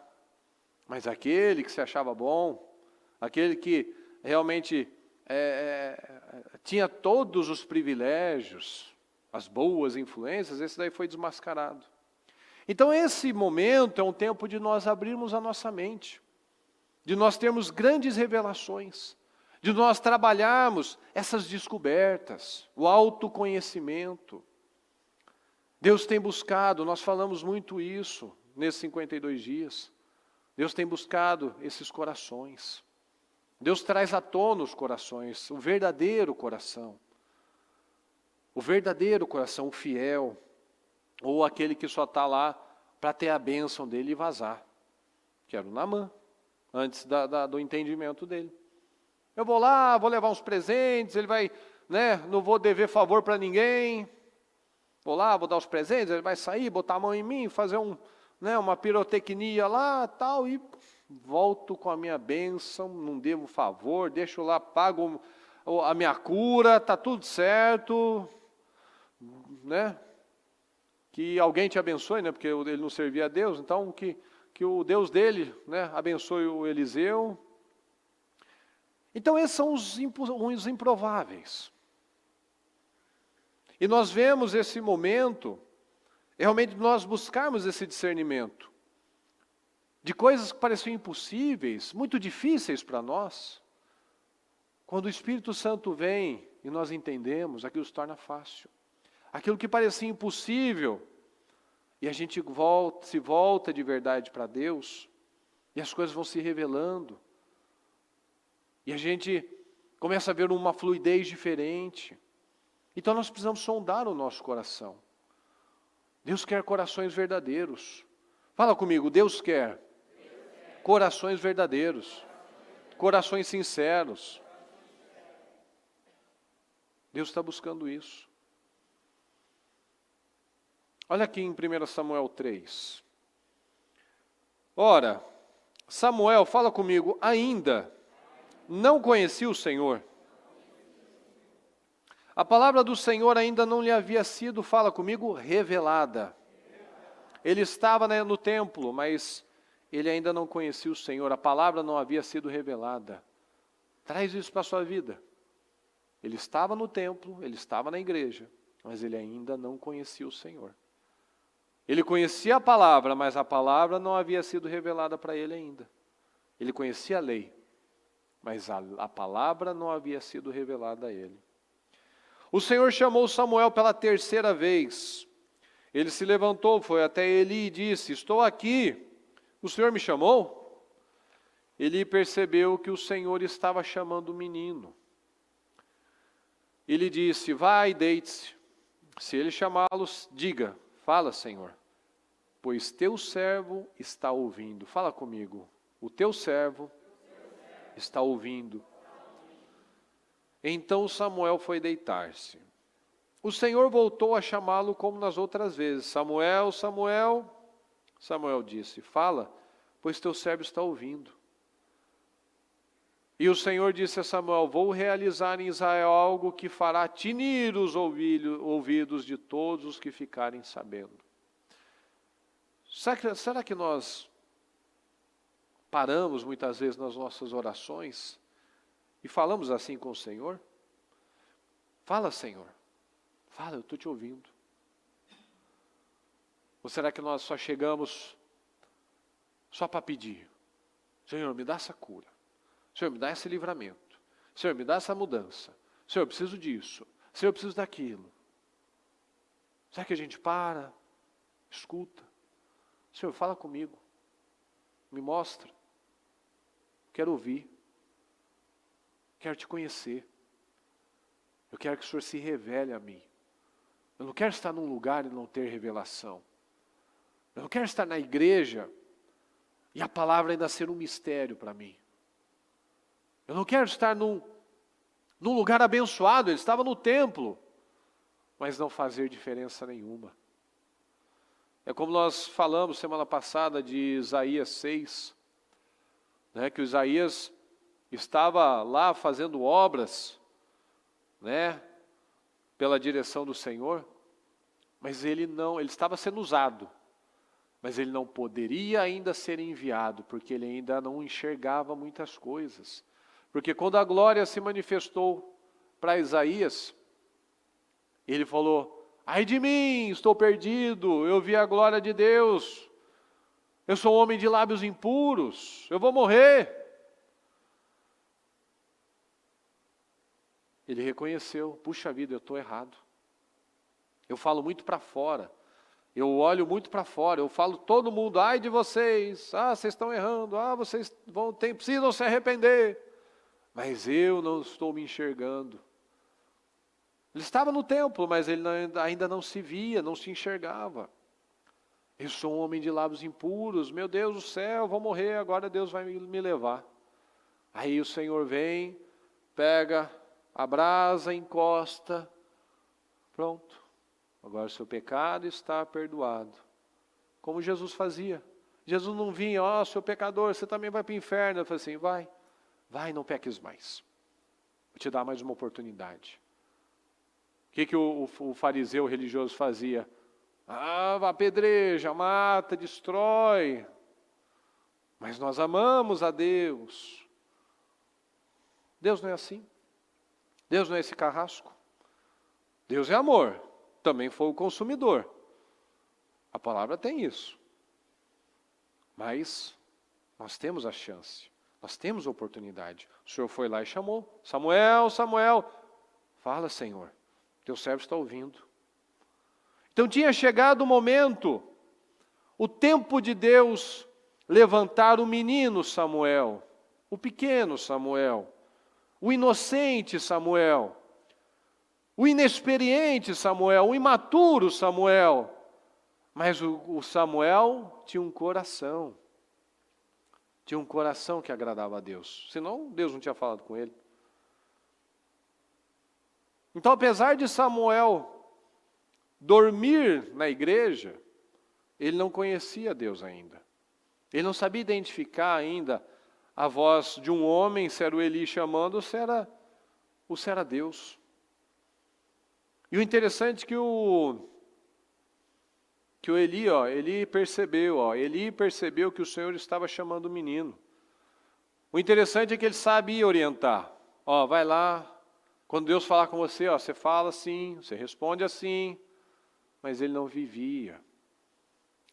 Mas aquele que se achava bom, aquele que realmente tinha todos os privilégios, as boas influências, esse daí foi desmascarado. Então esse momento é um tempo de nós abrirmos a nossa mente, de nós termos grandes revelações, de nós trabalharmos essas descobertas, o autoconhecimento. Deus tem buscado, nós falamos muito isso nesses 52 dias, Deus tem buscado esses corações. Deus traz à tona os corações, o verdadeiro coração. O verdadeiro coração, o fiel, ou aquele que só está lá para ter a bênção dele e vazar, que era o Naamã, antes do entendimento dele. Eu vou lá, vou levar uns presentes, ele vai, né, não vou dever favor para ninguém, vou lá, vou dar os presentes, ele vai sair, botar a mão em mim, fazer uma pirotecnia lá, tal, e volto com a minha bênção, não devo favor, deixo lá, pago a minha cura, está tudo certo, né? Que alguém te abençoe, né? Porque ele não servia a Deus, então que o Deus dele, né, abençoe o Eliseu. Então esses são os improváveis. E nós vemos esse momento, realmente nós buscarmos esse discernimento de coisas que pareciam impossíveis, muito difíceis para nós. Quando o Espírito Santo vem e nós entendemos, aquilo se torna fácil. Aquilo que parecia impossível, e a gente se volta de verdade para Deus, e as coisas vão se revelando, e a gente começa a ver uma fluidez diferente. Então nós precisamos sondar o nosso coração. Deus quer corações verdadeiros. Fala comigo, Deus quer corações verdadeiros, corações sinceros. Deus está buscando isso. Olha aqui em 1 Samuel 3. Ora, Samuel, fala comigo, ainda não conhecia o Senhor. A palavra do Senhor ainda não lhe havia sido, fala comigo, revelada. Ele estava, né, no templo, mas ele ainda não conhecia o Senhor. A palavra não havia sido revelada. Traz isso para a sua vida. Ele estava no templo, ele estava na igreja, mas ele ainda não conhecia o Senhor. Ele conhecia a palavra, mas a palavra não havia sido revelada para ele ainda. Ele conhecia a lei, mas a palavra não havia sido revelada a ele. O Senhor chamou Samuel pela 3ª vez. Ele se levantou, foi até Eli e disse, estou aqui, o Senhor me chamou? Eli percebeu que o Senhor estava chamando o menino. Ele disse, vai, deite-se. Se ele chamá-los, diga, fala, Senhor, pois teu servo está ouvindo. Fala comigo, o teu servo está ouvindo. Então Samuel foi deitar-se. O Senhor voltou a chamá-lo como nas outras vezes. Samuel, Samuel. Samuel disse, fala, pois teu servo está ouvindo. E o Senhor disse a Samuel: vou realizar em Israel algo que fará tinir os ouvidos de todos os que ficarem sabendo. Será que nós paramos muitas vezes nas nossas orações e falamos assim com o Senhor? Fala, Senhor. Fala, eu estou te ouvindo. Ou será que nós só chegamos só para pedir? Senhor, me dá essa cura. Senhor, me dá esse livramento. Senhor, me dá essa mudança. Senhor, eu preciso disso. Senhor, eu preciso daquilo. Será que a gente para, escuta? Senhor, fala comigo. Me mostra. Quero ouvir. Quero te conhecer. Eu quero que o Senhor se revele a mim. Eu não quero estar num lugar e não ter revelação. Eu não quero estar na igreja e a palavra ainda ser um mistério para mim. Eu não quero estar num lugar abençoado. Ele estava no templo, mas não fazer diferença nenhuma. É como nós falamos semana passada de Isaías 6, né, que o Isaías estava lá fazendo obras, né, pela direção do Senhor, mas ele estava sendo usado, mas ele não poderia ainda ser enviado, porque ele ainda não enxergava muitas coisas. Porque quando a glória se manifestou para Isaías, ele falou: ai de mim, estou perdido, eu vi a glória de Deus, eu sou um homem de lábios impuros, eu vou morrer. Ele reconheceu: puxa vida, eu estou errado. Eu falo muito para fora, eu olho muito para fora, eu falo todo mundo: ai de vocês, vocês estão errando, vocês precisam se arrepender. Mas eu não estou me enxergando. Ele estava no templo, mas ele ainda não se via, não se enxergava. Eu sou um homem de lábios impuros, meu Deus do céu, vou morrer, agora Deus vai me levar. Aí o Senhor vem, pega a brasa, encosta, pronto. Agora o seu pecado está perdoado. Como Jesus fazia. Jesus não vinha: seu pecador, você também vai para o inferno. Eu falei assim: vai, não peques mais. Vou te dar mais uma oportunidade. O que o fariseu religioso fazia? Apedreja, mata, destrói. Mas nós amamos a Deus. Deus não é assim. Deus não é esse carrasco. Deus é amor. Também foi o consumidor. A palavra tem isso. Mas nós temos a chance. Nós temos a oportunidade. O Senhor foi lá e chamou: Samuel, Samuel. Fala, Senhor, teu servo está ouvindo. Então tinha chegado o momento, o tempo de Deus levantar o menino Samuel, o pequeno Samuel, o inocente Samuel, o inexperiente Samuel, o imaturo Samuel. Mas o Samuel tinha um coração. Tinha um coração que agradava a Deus. Senão, Deus não tinha falado com ele. Então, apesar de Samuel dormir na igreja, ele não conhecia Deus ainda. Ele não sabia identificar ainda a voz de um homem, se era o Eli chamando, ou se era Deus. E o interessante é que o Eli, ele percebeu que o Senhor estava chamando o menino. O interessante é que ele sabia orientar. Vai lá, quando Deus falar com você, você fala assim, você responde assim. Mas ele não vivia.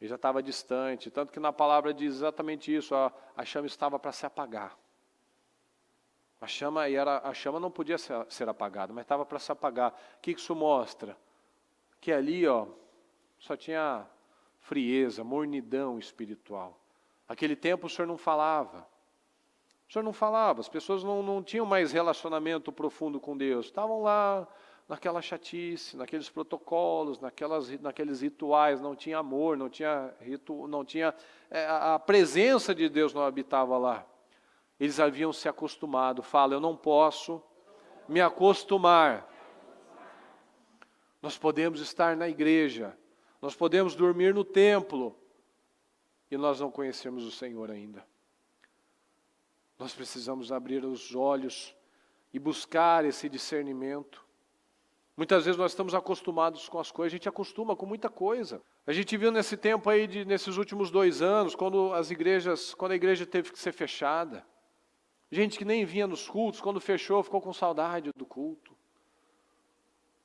Ele já estava distante. Tanto que na palavra diz exatamente isso, a chama estava para se apagar. A chama não podia ser apagada, mas estava para se apagar. O que isso mostra? Que ali, só tinha frieza, mornidão espiritual. Naquele tempo o Senhor não falava. O Senhor não falava, as pessoas não tinham mais relacionamento profundo com Deus. Estavam lá naquela chatice, naqueles protocolos, naqueles rituais, não tinha amor, não tinha a presença de Deus não habitava lá. Eles haviam se acostumado. Fala: eu não posso me acostumar. Nós podemos estar na igreja, nós podemos dormir no templo, e nós não conhecemos o Senhor ainda. Nós precisamos abrir os olhos e buscar esse discernimento. Muitas vezes nós estamos acostumados com as coisas, a gente acostuma com muita coisa. A gente viu nesse tempo aí, nesses últimos 2 anos, quando a igreja teve que ser fechada. Gente que nem vinha nos cultos, quando fechou, ficou com saudade do culto.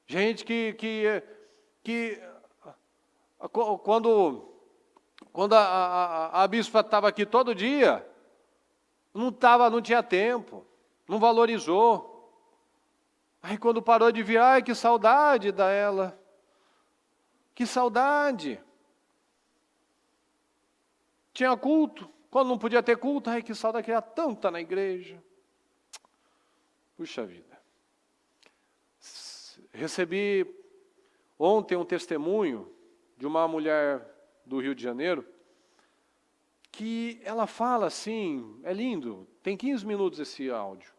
Gente que quando a bispa estava aqui todo dia, não tinha tempo, não valorizou. Aí quando parou de vir, ai, que saudade dela. Que saudade. Tinha culto, quando não podia ter culto, ai, que saudade, queria tanto estar na igreja. Puxa vida. Recebi ontem um testemunho de uma mulher do Rio de Janeiro, que ela fala assim, é lindo, tem 15 minutos esse áudio.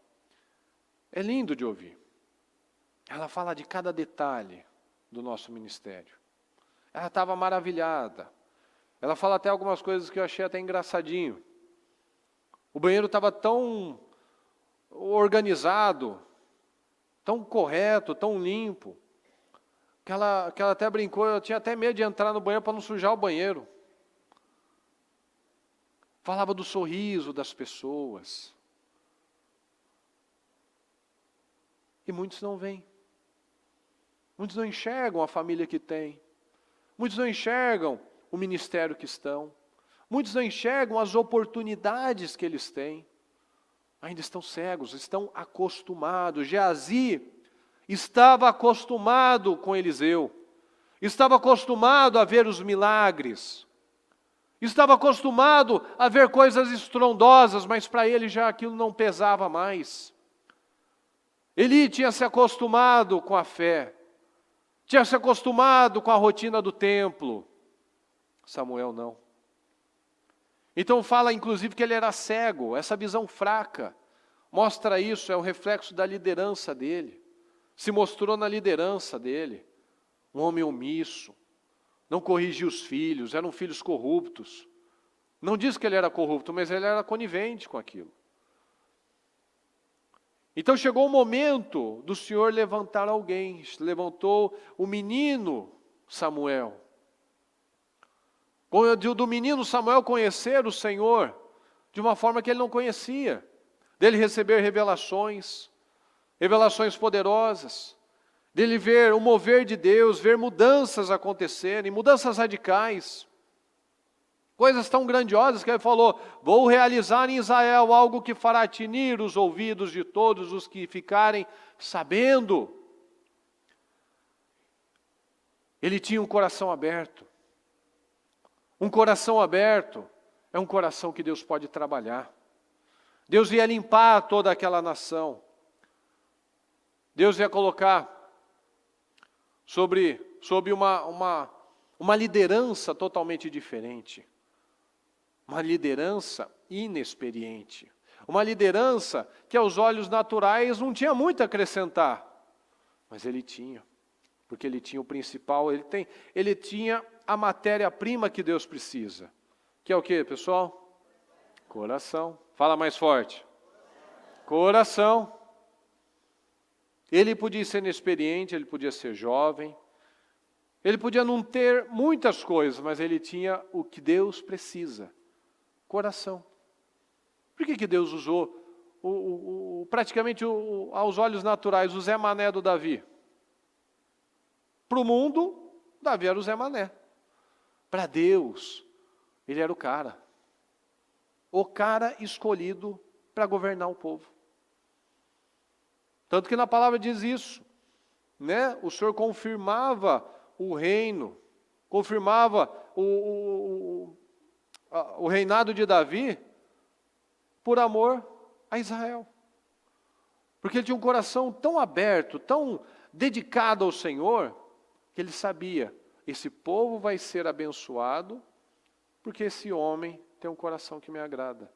É lindo de ouvir. Ela fala de cada detalhe do nosso ministério. Ela estava maravilhada. Ela fala até algumas coisas que eu achei até engraçadinho. O banheiro estava tão organizado, tão correto, tão limpo, que ela até brincou, eu tinha até medo de entrar no banheiro para não sujar o banheiro. Falava do sorriso das pessoas. E muitos não vêm. Muitos não enxergam a família que têm. Muitos não enxergam o ministério que estão. Muitos não enxergam as oportunidades que eles têm. Ainda estão cegos, estão acostumados. Geazi estava acostumado com Eliseu. Estava acostumado a ver os milagres. Estava acostumado a ver coisas estrondosas, mas para ele já aquilo não pesava mais. Eli tinha se acostumado com a fé. Tinha se acostumado com a rotina do templo. Samuel não. Então fala inclusive que ele era cego, essa visão fraca. Mostra isso, é um reflexo da liderança dele. Se mostrou na liderança dele. Um homem omisso. Não corrigia os filhos, eram filhos corruptos. Não diz que ele era corrupto, mas ele era conivente com aquilo. Então chegou o momento do Senhor levantar alguém. Levantou o menino Samuel. Do menino Samuel conhecer o Senhor de uma forma que ele não conhecia. Dele receber revelações poderosas. Dele ver o mover de Deus, ver mudanças acontecerem, mudanças radicais. Coisas tão grandiosas que ele falou, vou realizar em Israel algo que fará tinir os ouvidos de todos os que ficarem sabendo. Ele tinha um coração aberto. Um coração aberto é um coração que Deus pode trabalhar. Deus ia limpar toda aquela nação. Deus ia colocar sobre uma liderança totalmente diferente. Uma liderança inexperiente. Uma liderança que aos olhos naturais não tinha muito a acrescentar. Mas ele tinha. Porque ele tinha o principal, ele tinha a matéria-prima que Deus precisa. Que é o que, pessoal? Coração. Fala mais forte. Coração. Ele podia ser inexperiente, ele podia ser jovem. Ele podia não ter muitas coisas, mas ele tinha o que Deus precisa. Coração. Por que Deus usou praticamente aos olhos naturais o Zé Mané do Davi? Para o mundo, Davi era o Zé Mané. Para Deus, ele era o cara. O cara escolhido para governar o povo. Tanto que na palavra diz isso, né? O Senhor confirmava o reino, confirmava o reinado de Davi por amor a Israel. Porque ele tinha um coração tão aberto, tão dedicado ao Senhor, que ele sabia, esse povo vai ser abençoado, porque esse homem tem um coração que me agrada.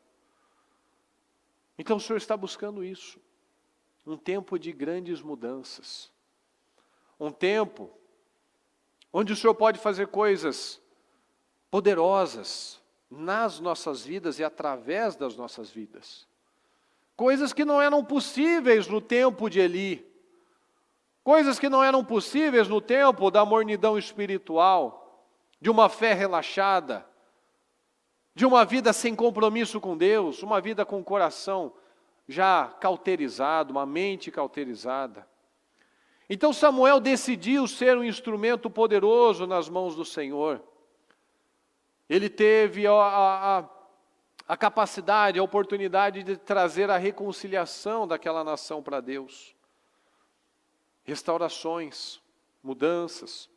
Então o Senhor está buscando isso. Um tempo de grandes mudanças. Um tempo onde o Senhor pode fazer coisas poderosas nas nossas vidas e através das nossas vidas. Coisas que não eram possíveis no tempo de Eli. Coisas que não eram possíveis no tempo da mornidão espiritual, de uma fé relaxada, de uma vida sem compromisso com Deus, uma vida com o coração já cauterizado, uma mente cauterizada. Então Samuel decidiu ser um instrumento poderoso nas mãos do Senhor. Ele teve a capacidade, a oportunidade de trazer a reconciliação daquela nação para Deus. Restaurações, mudanças,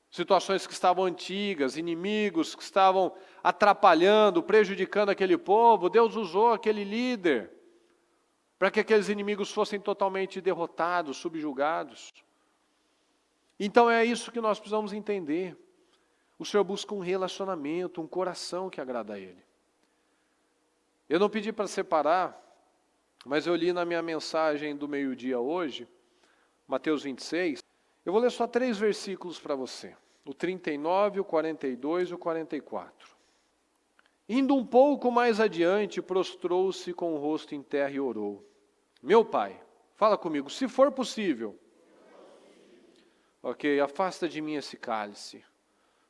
situações que estavam antigas, inimigos que estavam atrapalhando, prejudicando aquele povo. Deus usou aquele líder para que aqueles inimigos fossem totalmente derrotados, subjugados. Então é isso que nós precisamos entender. O Senhor busca um relacionamento, um coração que agrada a Ele. Eu não pedi para separar, mas eu li na minha mensagem do meio-dia hoje, Mateus 26, eu vou ler só 3 versículos para você, o 39, o 42 e o 44. Indo um pouco mais adiante, prostrou-se com o rosto em terra e orou. Meu Pai, fala comigo, se for possível, ok, afasta de mim esse cálice.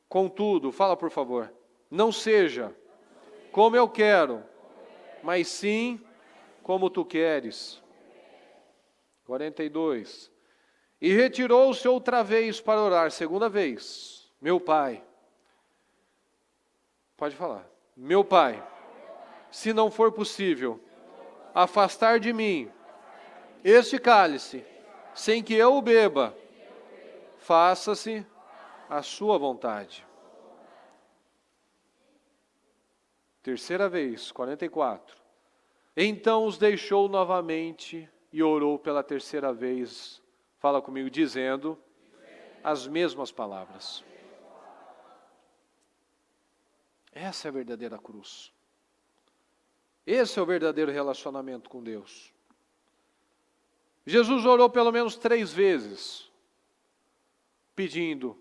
Contudo, fala por favor, não seja como eu quero, mas sim como tu queres. 42. E retirou-se outra vez para orar, segunda vez. Meu Pai, pode falar. Meu Pai, se não for possível, afastar de mim este cálice, sem que eu o beba, faça-se a sua vontade. Terceira vez, 44. Então os deixou novamente e orou pela terceira vez, fala comigo, dizendo as mesmas palavras. Essa é a verdadeira cruz. Esse é o verdadeiro relacionamento com Deus. Jesus orou pelo menos 3 vezes, pedindo,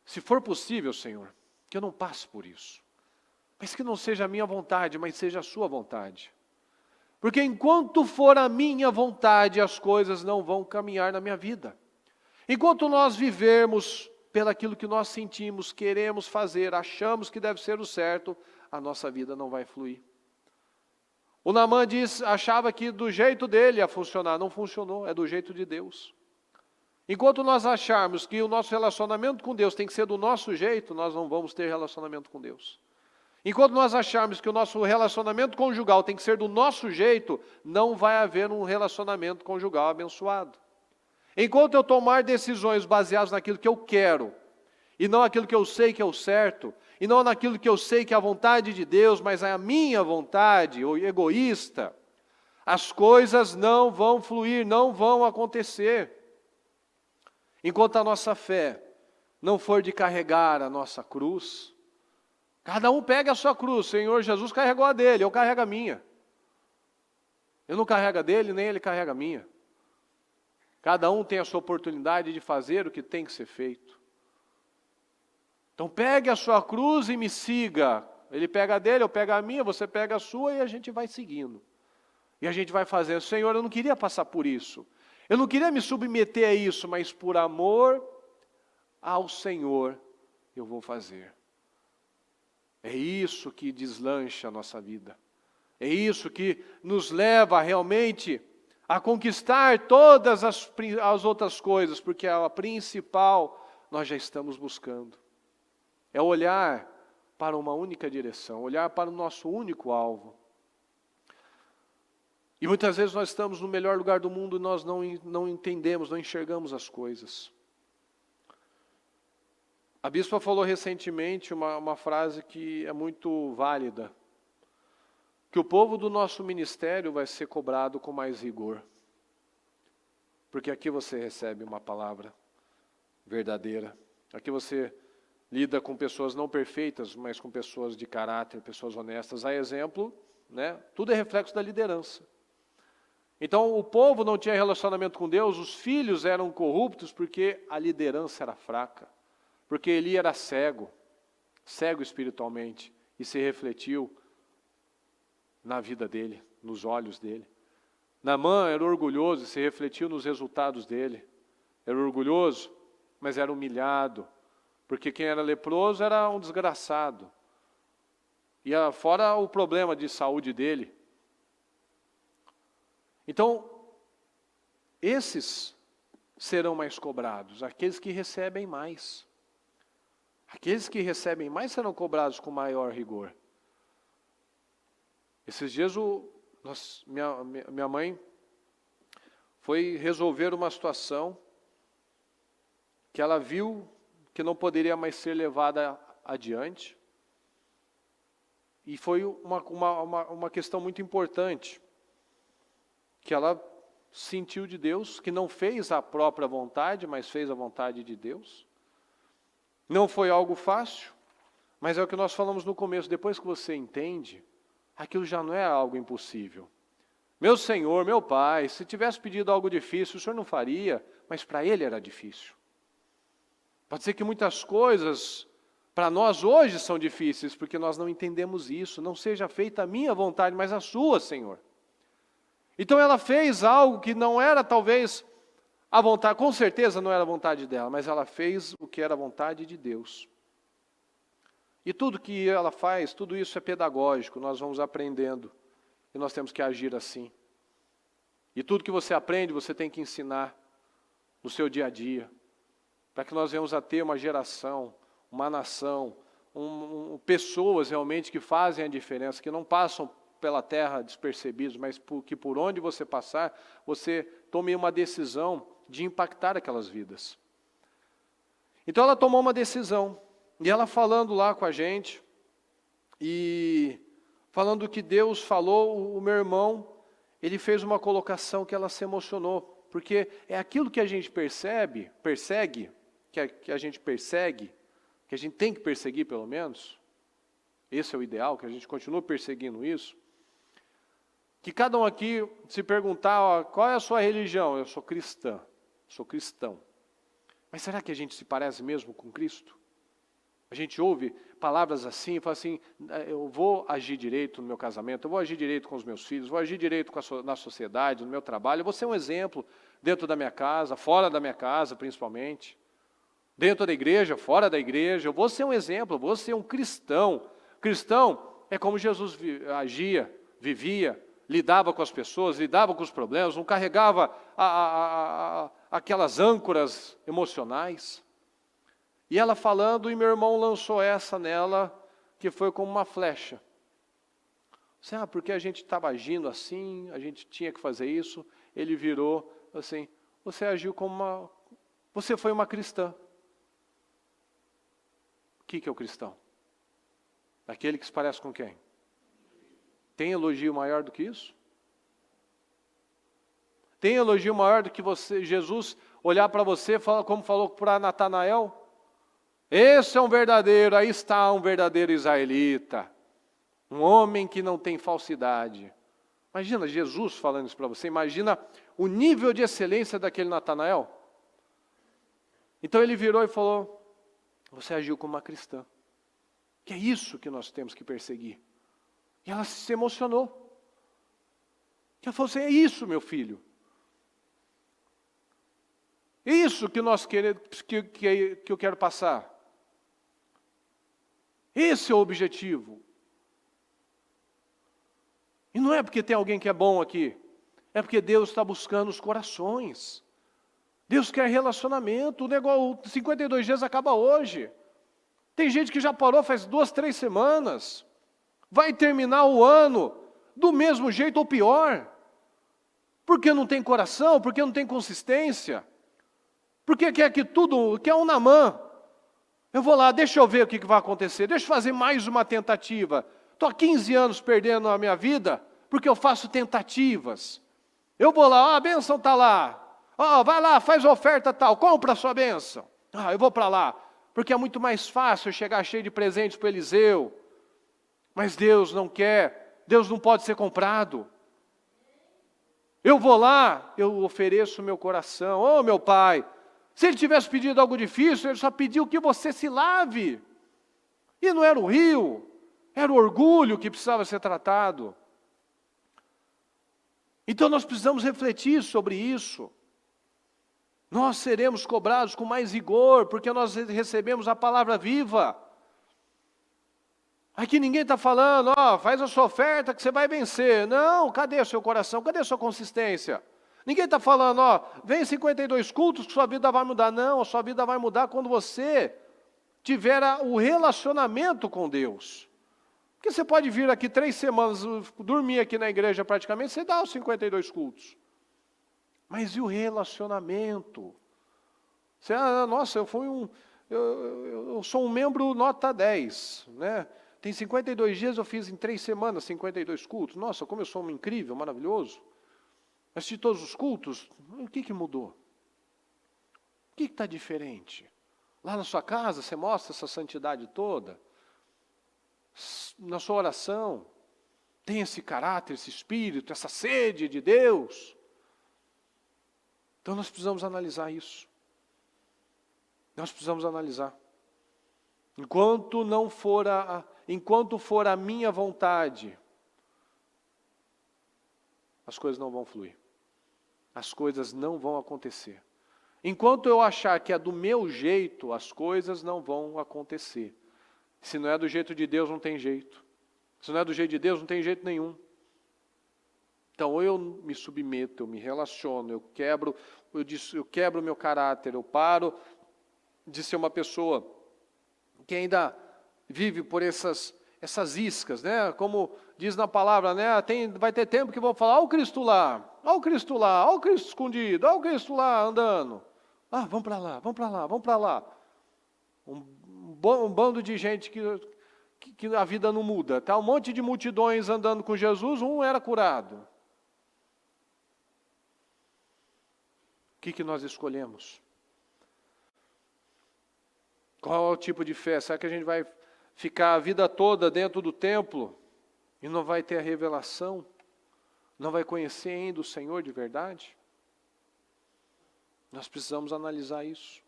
se for possível, Senhor, que eu não passe por isso. Mas que não seja a minha vontade, mas seja a sua vontade. Porque enquanto for a minha vontade, as coisas não vão caminhar na minha vida. Enquanto nós vivermos pelaquilo que nós sentimos, queremos fazer, achamos que deve ser o certo, a nossa vida não vai fluir. O Naamã achava que do jeito dele ia funcionar, não funcionou, é do jeito de Deus. Enquanto nós acharmos que o nosso relacionamento com Deus tem que ser do nosso jeito, nós não vamos ter relacionamento com Deus. Enquanto nós acharmos que o nosso relacionamento conjugal tem que ser do nosso jeito, não vai haver um relacionamento conjugal abençoado. Enquanto eu tomar decisões baseadas naquilo que eu quero, e não naquilo que eu sei que é o certo, e não naquilo que eu sei que é a vontade de Deus, mas é a minha vontade, ou egoísta, as coisas não vão fluir, não vão acontecer. Enquanto a nossa fé não for de carregar a nossa cruz, cada um pega a sua cruz. O Senhor Jesus carregou a dele, eu carrego a minha. Eu não carrego a dele, nem ele carrega a minha. Cada um tem a sua oportunidade de fazer o que tem que ser feito. Então pegue a sua cruz e me siga. Ele pega a dele, eu pego a minha, você pega a sua e a gente vai seguindo. E a gente vai fazendo. Senhor, eu não queria passar por isso. Eu não queria me submeter a isso, mas por amor ao Senhor eu vou fazer. É isso que deslancha a nossa vida. É isso que nos leva realmente a conquistar todas as outras coisas, porque a principal nós já estamos buscando. É olhar para uma única direção, olhar para o nosso único alvo. E muitas vezes nós estamos no melhor lugar do mundo e nós não entendemos, não enxergamos as coisas. A bispa falou recentemente uma frase que é muito válida, que o povo do nosso ministério vai ser cobrado com mais rigor. Porque aqui você recebe uma palavra verdadeira. Aqui você lida com pessoas não perfeitas, mas com pessoas de caráter, pessoas honestas. A exemplo, né? Tudo é reflexo da liderança. Então o povo não tinha relacionamento com Deus, os filhos eram corruptos porque a liderança era fraca. Porque Eli era cego, cego espiritualmente, e se refletiu na vida dele, nos olhos dele. Naamã era orgulhoso e se refletiu nos resultados dele. Era orgulhoso, mas era humilhado, porque quem era leproso era um desgraçado. E fora o problema de saúde dele. Então, esses serão mais cobrados, aqueles que recebem mais. Aqueles que recebem mais serão cobrados com maior rigor. Esses dias minha mãe foi resolver uma situação que ela viu que não poderia mais ser levada adiante. E foi uma questão muito importante, que ela sentiu de Deus, que não fez a própria vontade, mas fez a vontade de Deus. Não foi algo fácil, mas é o que nós falamos no começo, depois que você entende, aquilo já não é algo impossível. Meu Senhor, meu Pai, se tivesse pedido algo difícil, o Senhor não faria, mas para Ele era difícil. Pode ser que muitas coisas para nós hoje são difíceis, porque nós não entendemos isso. Não seja feita a minha vontade, mas a sua, Senhor. Então ela fez algo que não era talvez a vontade, com certeza não era a vontade dela, mas ela fez o que era a vontade de Deus. E tudo que ela faz, tudo isso é pedagógico, nós vamos aprendendo. E nós temos que agir assim. E tudo que você aprende, você tem que ensinar no seu dia a dia, para que nós venhamos a ter uma geração, uma nação, pessoas realmente que fazem a diferença, que não passam pela terra despercebidos, mas que por onde você passar, você tome uma decisão de impactar aquelas vidas. Então ela tomou uma decisão, e ela falando lá com a gente, e falando que Deus falou, o meu irmão, ele fez uma colocação que ela se emocionou, porque é aquilo que a gente persegue, que a gente tem que perseguir pelo menos, esse é o ideal, que a gente continue perseguindo isso, que cada um aqui se perguntar, qual é a sua religião? Eu sou cristã, sou cristão. Mas será que a gente se parece mesmo com Cristo? A gente ouve palavras assim, fala assim, eu vou agir direito no meu casamento, eu vou agir direito com os meus filhos, vou agir direito na sociedade, no meu trabalho, eu vou ser um exemplo dentro da minha casa, fora da minha casa principalmente, dentro da igreja, fora da igreja, eu vou ser um exemplo, eu vou ser um cristão. Cristão é como Jesus agia, vivia, lidava com as pessoas, lidava com os problemas, não carregava aquelas âncoras emocionais. E ela falando, e meu irmão lançou essa nela, que foi como uma flecha. Porque a gente estava agindo assim, a gente tinha que fazer isso. Ele virou assim, você agiu como você foi uma cristã. O que é o cristão? Aquele que se parece com quem? Tem elogio maior do que isso? Tem elogio maior do que Jesus olhar para você, como falou para Natanael? Esse é um verdadeiro, aí está um verdadeiro israelita. Um homem que não tem falsidade. Imagina Jesus falando isso para você, imagina o nível de excelência daquele Natanael. Então ele virou e falou, você agiu como uma cristã. Que é isso que nós temos que perseguir. E ela se emocionou. Ela falou assim, é isso, meu filho. É isso que nós queremos, que eu quero passar. Esse é o objetivo. E não é porque tem alguém que é bom aqui. É porque Deus está buscando os corações. Deus quer relacionamento. O negócio, 52 dias acaba hoje. Tem gente que já parou faz 2, 3 semanas. Vai terminar o ano do mesmo jeito ou pior. Porque não tem coração, porque não tem consistência. Porque quer que tudo, quer um Naamã. Eu vou lá, deixa eu ver o que vai acontecer, deixa eu fazer mais uma tentativa. Estou há 15 anos perdendo a minha vida, porque eu faço tentativas. Eu vou lá, a bênção está lá. Vai lá, faz a oferta tal, compra a sua bênção. Eu vou para lá, porque é muito mais fácil eu chegar cheio de presentes para Eliseu. Mas Deus não quer, Deus não pode ser comprado. Eu vou lá, eu ofereço o meu coração. Meu Pai, se Ele tivesse pedido algo difícil, Ele só pediu que você se lave. E não era o rio, era o orgulho que precisava ser tratado. Então nós precisamos refletir sobre isso. Nós seremos cobrados com mais rigor, porque nós recebemos a palavra viva. Aqui ninguém está falando, faz a sua oferta que você vai vencer. Não, cadê o seu coração? Cadê a sua consistência? Ninguém está falando, vem 52 cultos que sua vida vai mudar. Não, a sua vida vai mudar quando você tiver o relacionamento com Deus. Porque você pode vir aqui 3 semanas, dormir aqui na igreja praticamente, você dá os 52 cultos. Mas e o relacionamento? Você, nossa, eu sou um membro nota 10, né? Tem 52 dias, eu fiz em 3 semanas 52 cultos. Nossa, como eu sou um incrível, maravilhoso. Assisti todos os cultos, o que mudou? O que está diferente? Lá na sua casa você mostra essa santidade toda? Na sua oração, tem esse caráter, esse espírito, essa sede de Deus? Então nós precisamos analisar isso. Nós precisamos analisar. Enquanto for a minha vontade, as coisas não vão fluir. As coisas não vão acontecer. Enquanto eu achar que é do meu jeito, as coisas não vão acontecer. Se não é do jeito de Deus, não tem jeito. Se não é do jeito de Deus, não tem jeito nenhum. Então, ou eu me submeto, eu me relaciono, eu quebro o meu caráter, eu paro de ser uma pessoa que ainda vive por essas iscas, né? Como diz na palavra, né? Vai ter tempo que vão falar, olha o Cristo lá, olha o Cristo lá, olha o Cristo escondido, olha o Cristo lá andando. Vamos para lá, vamos para lá, vamos para lá. Um bando de gente que a vida não muda. Tá um monte de multidões andando com Jesus, um era curado. O que nós escolhemos? Qual é o tipo de fé? Será que a gente vai ficar a vida toda dentro do templo e não vai ter a revelação? Não vai conhecer ainda o Senhor de verdade? Nós precisamos analisar isso.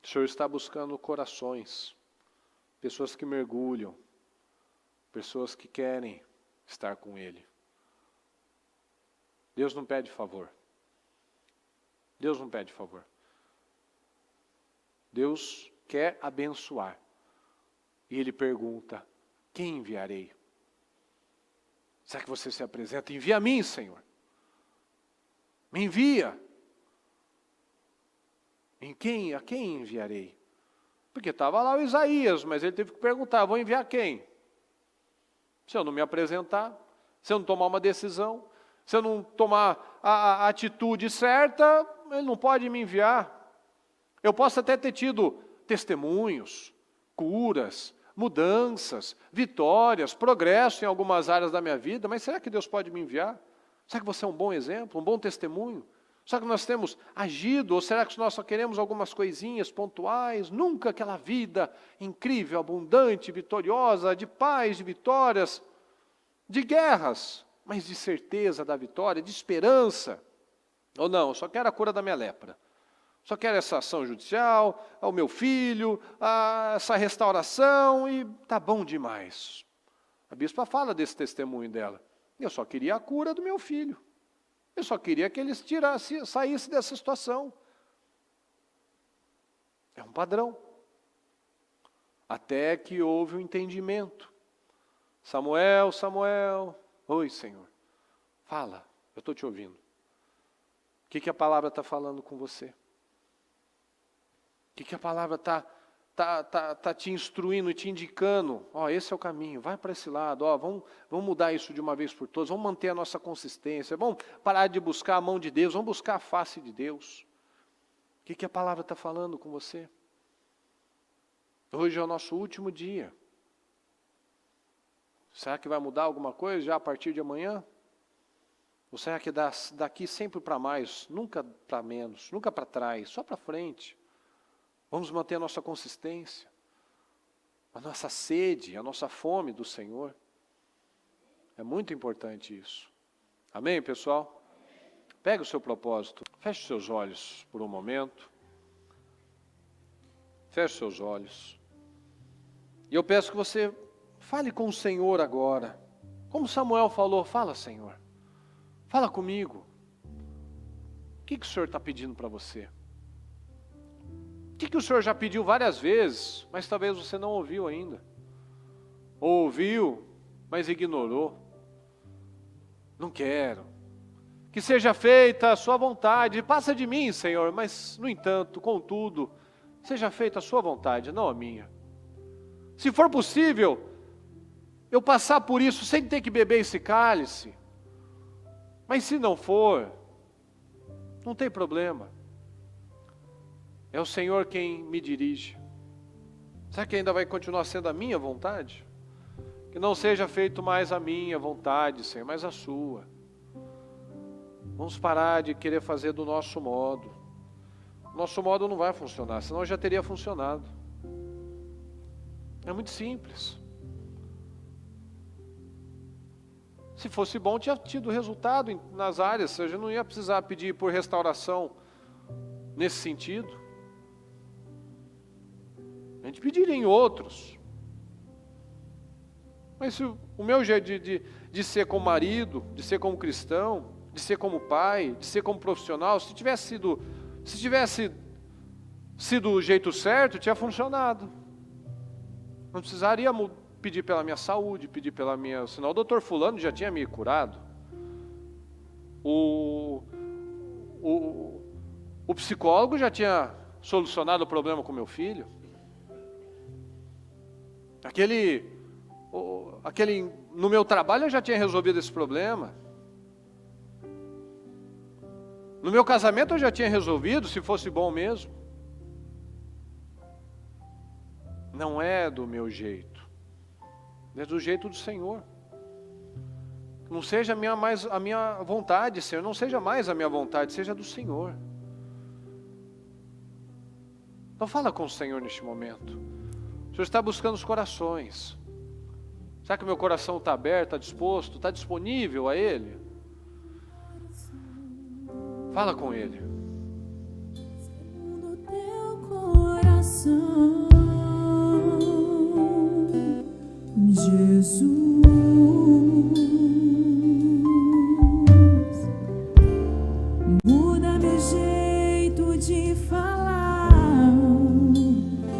O Senhor está buscando corações, pessoas que mergulham, pessoas que querem estar com Ele. Deus não pede favor. Deus não pede favor. Deus quer abençoar. E Ele pergunta, quem enviarei? Será que você se apresenta? Envia a mim, Senhor. Me envia. A quem enviarei? Porque estava lá o Isaías, mas ele teve que perguntar, vou enviar quem? Se eu não me apresentar, se eu não tomar uma decisão, se eu não tomar a atitude certa, ele não pode me enviar. Eu posso até ter tido testemunhos, curas, mudanças, vitórias, progresso em algumas áreas da minha vida, mas será que Deus pode me enviar? Será que você é um bom exemplo, um bom testemunho? Será que nós temos agido, ou será que nós só queremos algumas coisinhas pontuais? Nunca aquela vida incrível, abundante, vitoriosa, de paz, de vitórias, de guerras, mas de certeza da vitória, de esperança. Ou não, eu só quero a cura da minha lepra. Só quero essa ação judicial, ao meu filho, essa restauração e tá bom demais. A bispa fala desse testemunho dela. Eu só queria a cura do meu filho. Eu só queria que eles saíssem dessa situação. É um padrão. Até que houve um entendimento. Samuel, oi Senhor, fala, eu estou te ouvindo. O que a palavra está falando com você? O que a palavra está te instruindo, te indicando? Esse é o caminho, vai para esse lado, vamos mudar isso de uma vez por todas, vamos manter a nossa consistência, vamos parar de buscar a mão de Deus, vamos buscar a face de Deus. O que a palavra está falando com você? Hoje é o nosso último dia. Será que vai mudar alguma coisa já a partir de amanhã? Ou será que daqui sempre para mais, nunca para menos, nunca para trás, só para frente? Vamos manter a nossa consistência, a nossa sede, a nossa fome do Senhor. É muito importante isso. Amém, pessoal? Pega o seu propósito, feche os seus olhos por um momento. Feche os seus olhos. E eu peço que você fale com o Senhor agora. Como Samuel falou, fala, Senhor. Fala comigo. O que o Senhor está pedindo para você? O que o Senhor já pediu várias vezes, mas talvez você não ouviu ainda? Ou ouviu, mas ignorou? Não quero. Que seja feita a sua vontade. Passa de mim, Senhor, mas, no entanto, contudo, seja feita a sua vontade, não a minha. Se for possível, eu passar por isso sem ter que beber esse cálice. Mas se não for, não tem problema. É o Senhor quem me dirige. Será que ainda vai continuar sendo a minha vontade? Que não seja feito mais a minha vontade, Senhor, mas a sua. Vamos parar de querer fazer do nosso modo. Nosso modo não vai funcionar, senão já teria funcionado. É muito simples. Se fosse bom, tinha tido resultado nas áreas, ou seja, não ia precisar pedir por restauração nesse sentido. A gente pediria em outros. Mas se o meu jeito de ser como marido, de ser como cristão, de ser como pai, de ser como profissional, se tivesse sido o jeito certo, tinha funcionado. Não precisaria pedir pela minha saúde, pedir pela minha... Senão o doutor fulano já tinha me curado. O psicólogo já tinha solucionado o problema com meu filho. No meu trabalho eu já tinha resolvido esse problema. No meu casamento eu já tinha resolvido, se fosse bom mesmo. Não é do meu jeito. É do jeito do Senhor. Não seja a minha vontade, Senhor. Não seja mais a minha vontade, seja do Senhor. Então fala com o Senhor neste momento. O Senhor está buscando os corações. Será que o meu coração está aberto, está disposto, está disponível a Ele? Fala com Ele. No teu coração, Jesus, muda meu jeito de falar,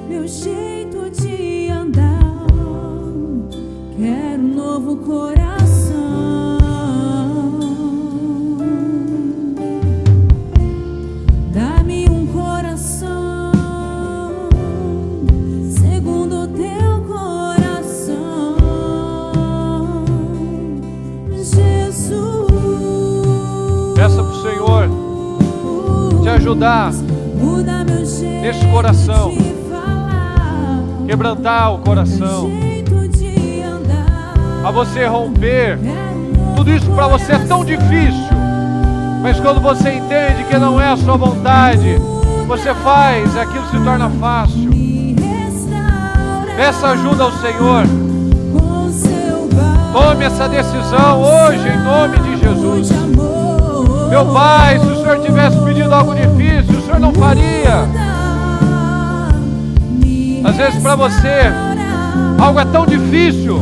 meu jeito de andar. Quero um novo coração. Dá-me um coração segundo o teu coração, Jesus. Peça para o Senhor te ajudar nesse coração, quebrantar o coração, a você romper. Tudo isso para você é tão difícil, mas quando você entende que não é a sua vontade, você faz, aquilo se torna fácil. Peça ajuda ao Senhor. Tome essa decisão hoje em nome de Jesus. Meu Pai, se o Senhor tivesse pedido algo difícil, o Senhor não faria. Às vezes para você algo é tão difícil,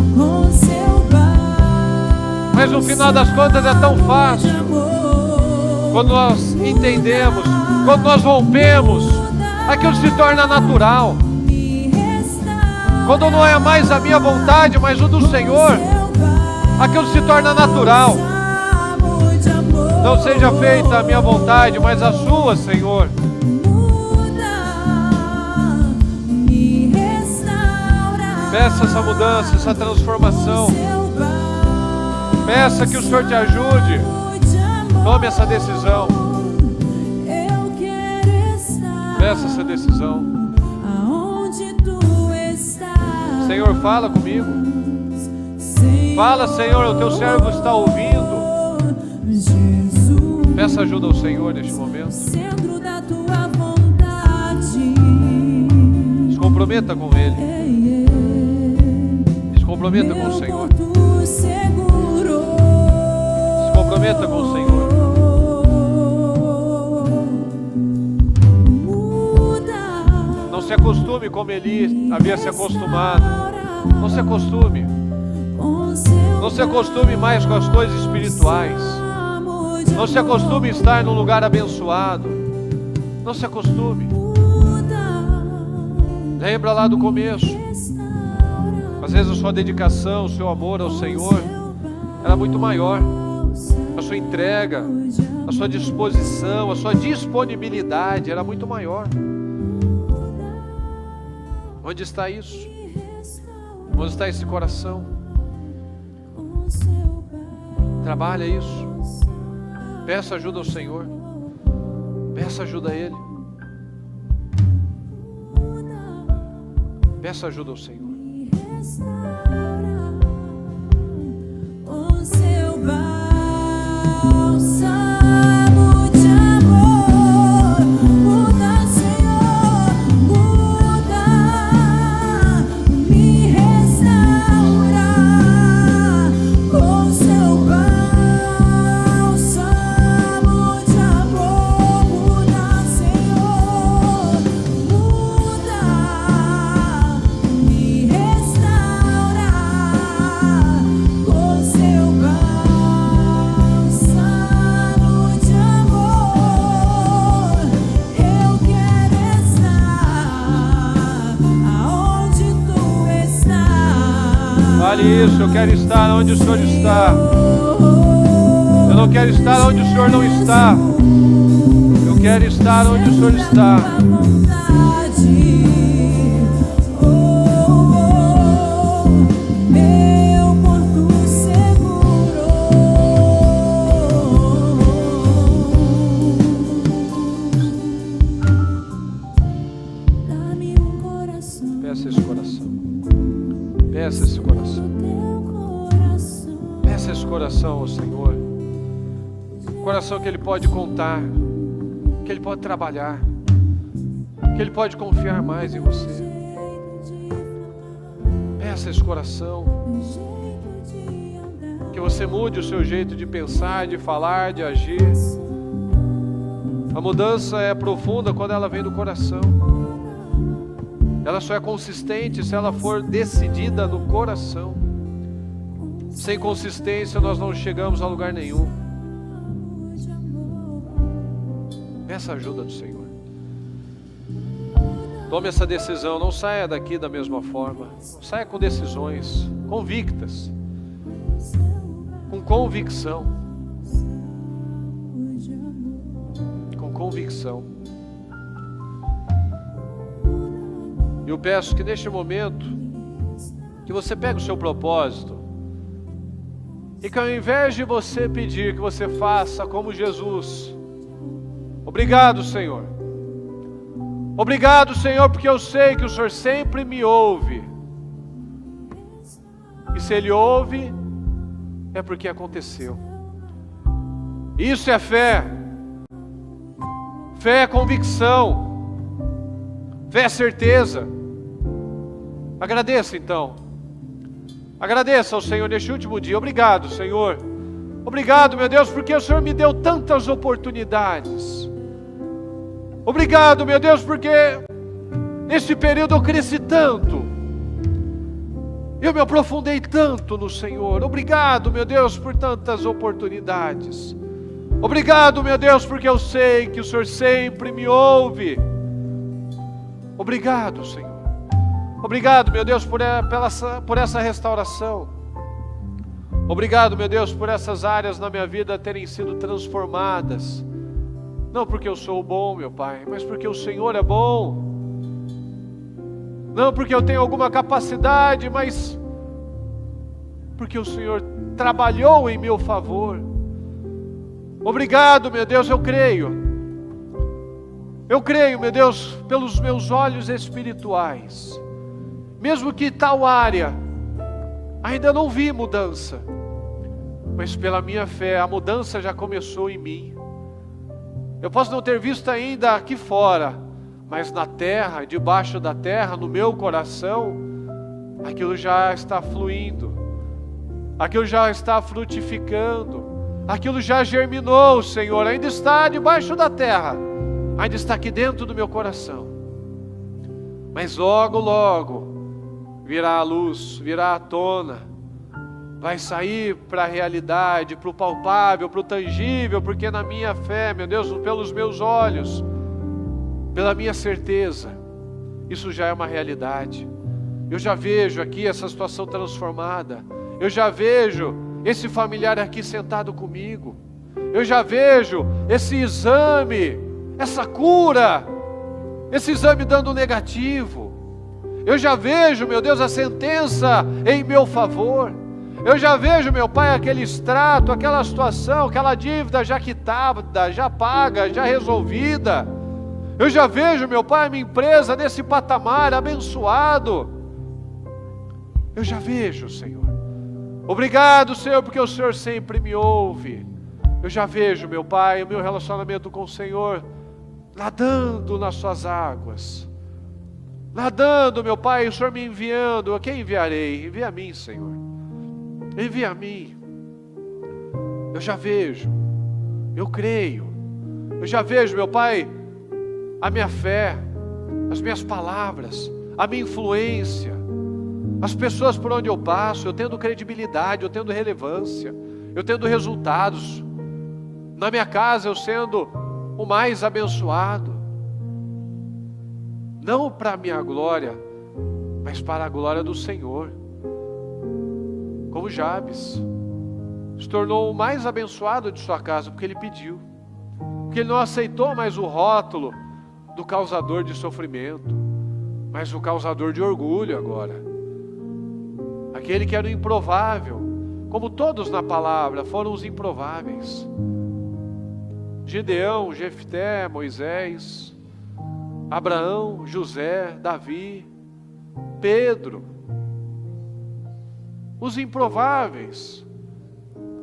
mas no final das contas é tão fácil. Quando nós entendemos, quando nós rompemos, aquilo se torna natural. Quando não é mais a minha vontade, mas o do Senhor, aquilo se torna natural. Não seja feita a minha vontade, mas a sua, Senhor. Peça essa mudança, essa transformação. Peça que o Senhor te ajude. Tome essa decisão. Peça essa decisão. Senhor, fala comigo. Fala, Senhor, o teu servo está ouvindo. Peça ajuda ao Senhor neste momento. Se comprometa com Ele. Se comprometa com o Senhor. Se comprometa com o Senhor. Não se acostume como Eli havia se acostumado. Não se acostume. Não se acostume mais com as coisas espirituais. Não se acostume a estar num lugar abençoado. Não se acostume. Lembra lá do começo. Às vezes a sua dedicação, o seu amor ao Senhor era muito maior. A sua entrega, a sua disposição, a sua disponibilidade era muito maior. Onde está isso? Onde está esse coração? Trabalha isso. Peça ajuda ao Senhor. Peça ajuda a Ele. Peça ajuda ao Senhor. O seu bálsamo de amor muda, Senhor, muda, me restaura. Com seu bálsamo de amor muda, Senhor, muda, me restaura. Com seu bálsamo de amor, eu quero estar aonde tu estás. Fale isso, eu quero estar onde o Senhor está. Eu não quero estar onde o Senhor não está. Eu quero estar onde o Senhor está. Meu porto seguro. Dá-me um coração. Peça esse coração. Peça esse coração. Teu coração. Peça esse coração ao Senhor. Coração que Ele pode contar, que Ele pode trabalhar, que Ele pode confiar mais em você. Peça esse coração. Que você mude o seu jeito de pensar, de falar, de agir. A mudança é profunda quando ela vem do coração. Ela só é consistente se ela for decidida no coração. Sem consistência nós não chegamos a lugar nenhum. Peça ajuda do Senhor. Tome essa decisão, não saia daqui da mesma forma. Saia com decisões convictas, com convicção. Com convicção. Eu peço que neste momento, que você pegue o seu propósito e que ao invés de você pedir, que você faça como Jesus. Obrigado, Senhor. Obrigado, Senhor, porque eu sei que o Senhor sempre me ouve. E se Ele ouve, é porque aconteceu. Isso é fé. Fé é convicção. Fé é certeza. Agradeça então. Agradeça ao Senhor neste último dia. Obrigado, Senhor. Obrigado, meu Deus, porque o Senhor me deu tantas oportunidades. Obrigado, meu Deus, porque nesse período eu cresci tanto. Eu me aprofundei tanto no Senhor. Obrigado, meu Deus, por tantas oportunidades. Obrigado, meu Deus, porque eu sei que o Senhor sempre me ouve. Obrigado, Senhor. Obrigado, meu Deus, por essa restauração. Obrigado, meu Deus, por essas áreas na minha vida terem sido transformadas. Não porque eu sou bom, meu Pai, mas porque o Senhor é bom. Não porque eu tenho alguma capacidade, mas porque o Senhor trabalhou em meu favor. Obrigado, meu Deus, eu creio. Eu creio, meu Deus, pelos meus olhos espirituais. Mesmo que tal área ainda não vi mudança, mas pela minha fé a mudança já começou em mim. Eu posso não ter visto ainda aqui fora, mas na terra, debaixo da terra, no meu coração, aquilo já está fluindo, aquilo já está frutificando, aquilo já germinou, Senhor, ainda está debaixo da terra, ainda está aqui dentro do meu coração. Mas logo, logo, virá à luz, virá à tona, vai sair para a realidade, para o palpável, para o tangível, porque na minha fé, meu Deus, pelos meus olhos, pela minha certeza, isso já é uma realidade. Eu já vejo aqui essa situação transformada, eu já vejo esse familiar aqui sentado comigo, eu já vejo esse exame, essa cura, esse exame dando negativo, eu já vejo, meu Deus, a sentença em meu favor. Eu já vejo, meu Pai, aquele extrato, aquela situação, aquela dívida já quitada, já paga, já resolvida. Eu já vejo, meu Pai, a minha empresa nesse patamar abençoado. Eu já vejo, Senhor. Obrigado, Senhor, porque o Senhor sempre me ouve. Eu já vejo, meu Pai, o meu relacionamento com o Senhor nadando nas suas águas. Nadando, meu Pai, o Senhor me enviando. A quem enviarei? Envia a mim, Senhor. Envia a mim. Eu já vejo, eu creio, eu já vejo, meu Pai, a minha fé, as minhas palavras, a minha influência, as pessoas por onde eu passo, eu tendo credibilidade, eu tendo relevância, eu tendo resultados, na minha casa eu sendo o mais abençoado, não para a minha glória, mas para a glória do Senhor. Como Jabes se tornou o mais abençoado de sua casa, porque ele pediu, porque ele não aceitou mais o rótulo do causador de sofrimento, mas o causador de orgulho agora, aquele que era o improvável, como todos na palavra foram os improváveis, Gideão, Jefté, Moisés, Abraão, José, Davi, Pedro. Os improváveis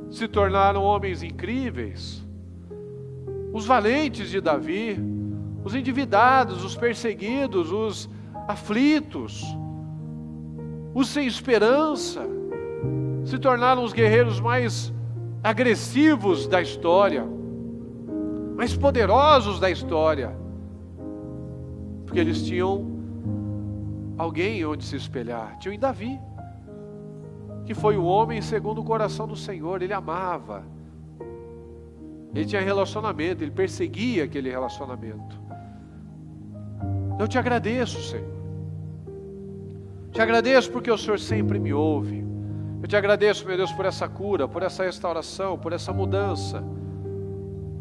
se tornaram homens incríveis. Os valentes de Davi, os endividados, os perseguidos, os aflitos, os sem esperança, se tornaram os guerreiros mais agressivos da história, mais poderosos da história, porque eles tinham alguém onde se espelhar. Tinham em Davi, que foi o homem segundo o coração do Senhor. Ele amava, ele tinha relacionamento, ele perseguia aquele relacionamento. Eu te agradeço, Senhor, te agradeço porque o Senhor sempre me ouve. Eu te agradeço, meu Deus, por essa cura, por essa restauração, por essa mudança.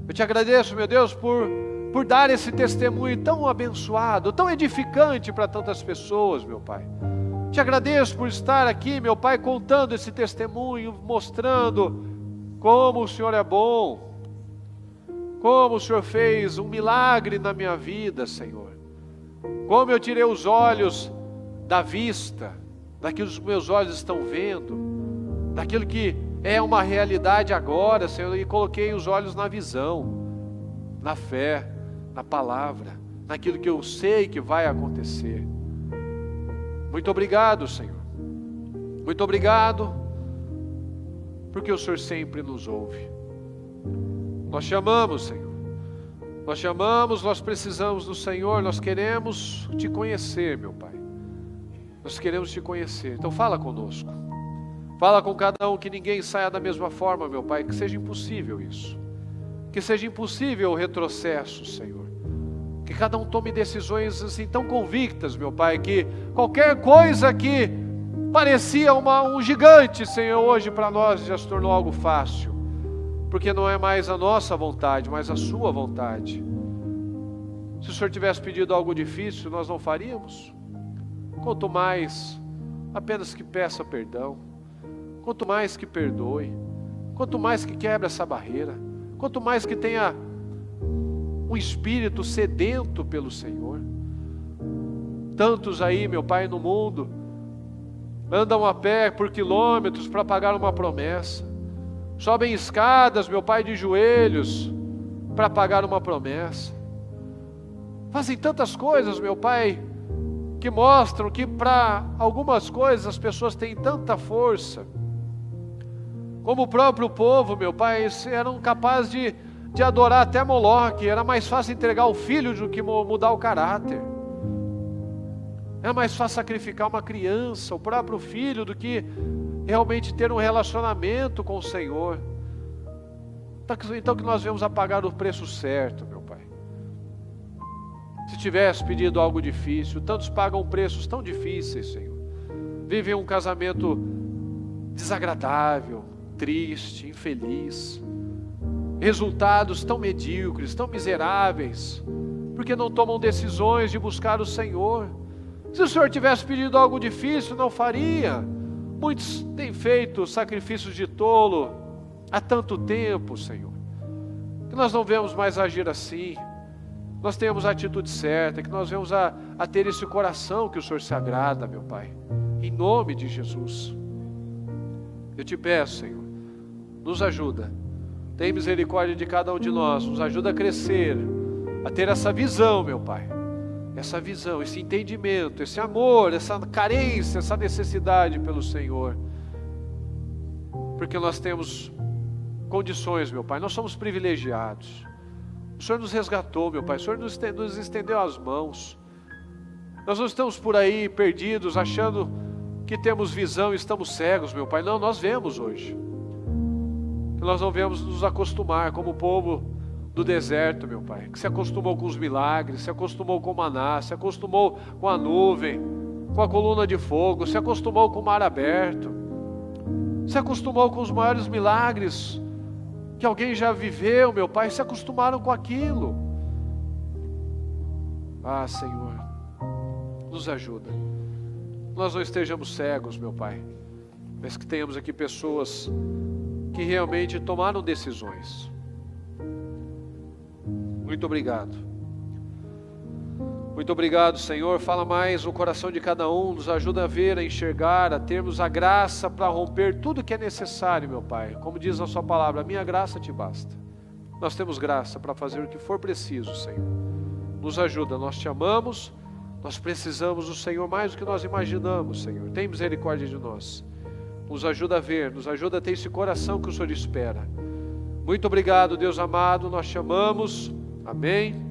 Eu te agradeço, meu Deus, por dar esse testemunho tão abençoado, tão edificante para tantas pessoas, meu Pai. Te agradeço por estar aqui, meu Pai, contando esse testemunho, mostrando como o Senhor é bom, como o Senhor fez um milagre na minha vida, Senhor. Como eu tirei os olhos da vista, daquilo que os meus olhos estão vendo, daquilo que é uma realidade agora, Senhor, e coloquei os olhos na visão, na fé, na palavra, naquilo que eu sei que vai acontecer. Muito obrigado, Senhor. Muito obrigado, porque o Senhor sempre nos ouve. Nós te amamos, Senhor. Nós te amamos, nós precisamos do Senhor, nós queremos te conhecer, meu Pai. Nós queremos te conhecer. Então fala conosco. Fala com cada um, que ninguém saia da mesma forma, meu Pai, que seja impossível isso. Que seja impossível o retrocesso, Senhor. Que cada um tome decisões assim tão convictas, meu Pai, que qualquer coisa que parecia um gigante, Senhor, hoje para nós já se tornou algo fácil. Porque não é mais a nossa vontade, mas a sua vontade. Se o Senhor tivesse pedido algo difícil, nós não faríamos? Quanto mais, apenas que peça perdão. Quanto mais que perdoe. Quanto mais que quebre essa barreira. Quanto mais que tenha um espírito sedento pelo Senhor. Tantos aí, meu Pai, no mundo, andam a pé por quilômetros para pagar uma promessa. Sobem escadas, meu Pai, de joelhos, para pagar uma promessa. Fazem tantas coisas, meu Pai, que mostram que para algumas coisas as pessoas têm tanta força. Como o próprio povo, meu Pai, eles eram capazes de adorar até Moloque. Era mais fácil entregar o filho do que mudar o caráter. É mais fácil sacrificar uma criança, o próprio filho, do que realmente ter um relacionamento com o Senhor. Então que nós venhamos a pagar o preço certo, meu Pai. Se tivesse pedido algo difícil, tantos pagam preços tão difíceis, Senhor. Vivem um casamento desagradável, triste, infeliz. Resultados tão medíocres, tão miseráveis, porque não tomam decisões de buscar o Senhor. Se o Senhor tivesse pedido algo difícil, não faria. Muitos têm feito sacrifícios de tolo há tanto tempo, Senhor, que nós não vemos mais agir assim. Nós temos a atitude certa, que nós vemos a ter esse coração que o Senhor se agrada, meu Pai. Em nome de Jesus. Eu te peço, Senhor, nos ajuda. Tem misericórdia de cada um de nós. Nos ajuda a crescer, a ter essa visão, meu Pai. Essa visão, esse entendimento, esse amor, essa carência, essa necessidade pelo Senhor. Porque nós temos condições, meu Pai. Nós somos privilegiados. O Senhor nos resgatou, meu Pai. O Senhor nos estendeu as mãos. Nós não estamos por aí perdidos, achando que temos visão e estamos cegos, meu Pai. Não, nós vemos hoje. Que nós não vemos nos acostumar como o povo do deserto, meu Pai. Que se acostumou com os milagres, se acostumou com o maná, se acostumou com a nuvem, com a coluna de fogo, se acostumou com o mar aberto, se acostumou com os maiores milagres que alguém já viveu, meu Pai, se acostumaram com aquilo. Ah, Senhor, nos ajuda. Nós não estejamos cegos, meu Pai, mas que tenhamos aqui pessoas que realmente tomaram decisões. Muito obrigado. Muito obrigado, Senhor. Fala mais no coração de cada um, nos ajuda a ver, a enxergar, a termos a graça para romper tudo que é necessário, meu Pai. Como diz a sua palavra, a minha graça te basta. Nós temos graça para fazer o que for preciso, Senhor. Nos ajuda, nós te amamos, nós precisamos do Senhor mais do que nós imaginamos, Senhor. Tem misericórdia de nós. Nos ajuda a ver, nos ajuda a ter esse coração que o Senhor espera. Muito obrigado, Deus amado, nós te amamos. Amém.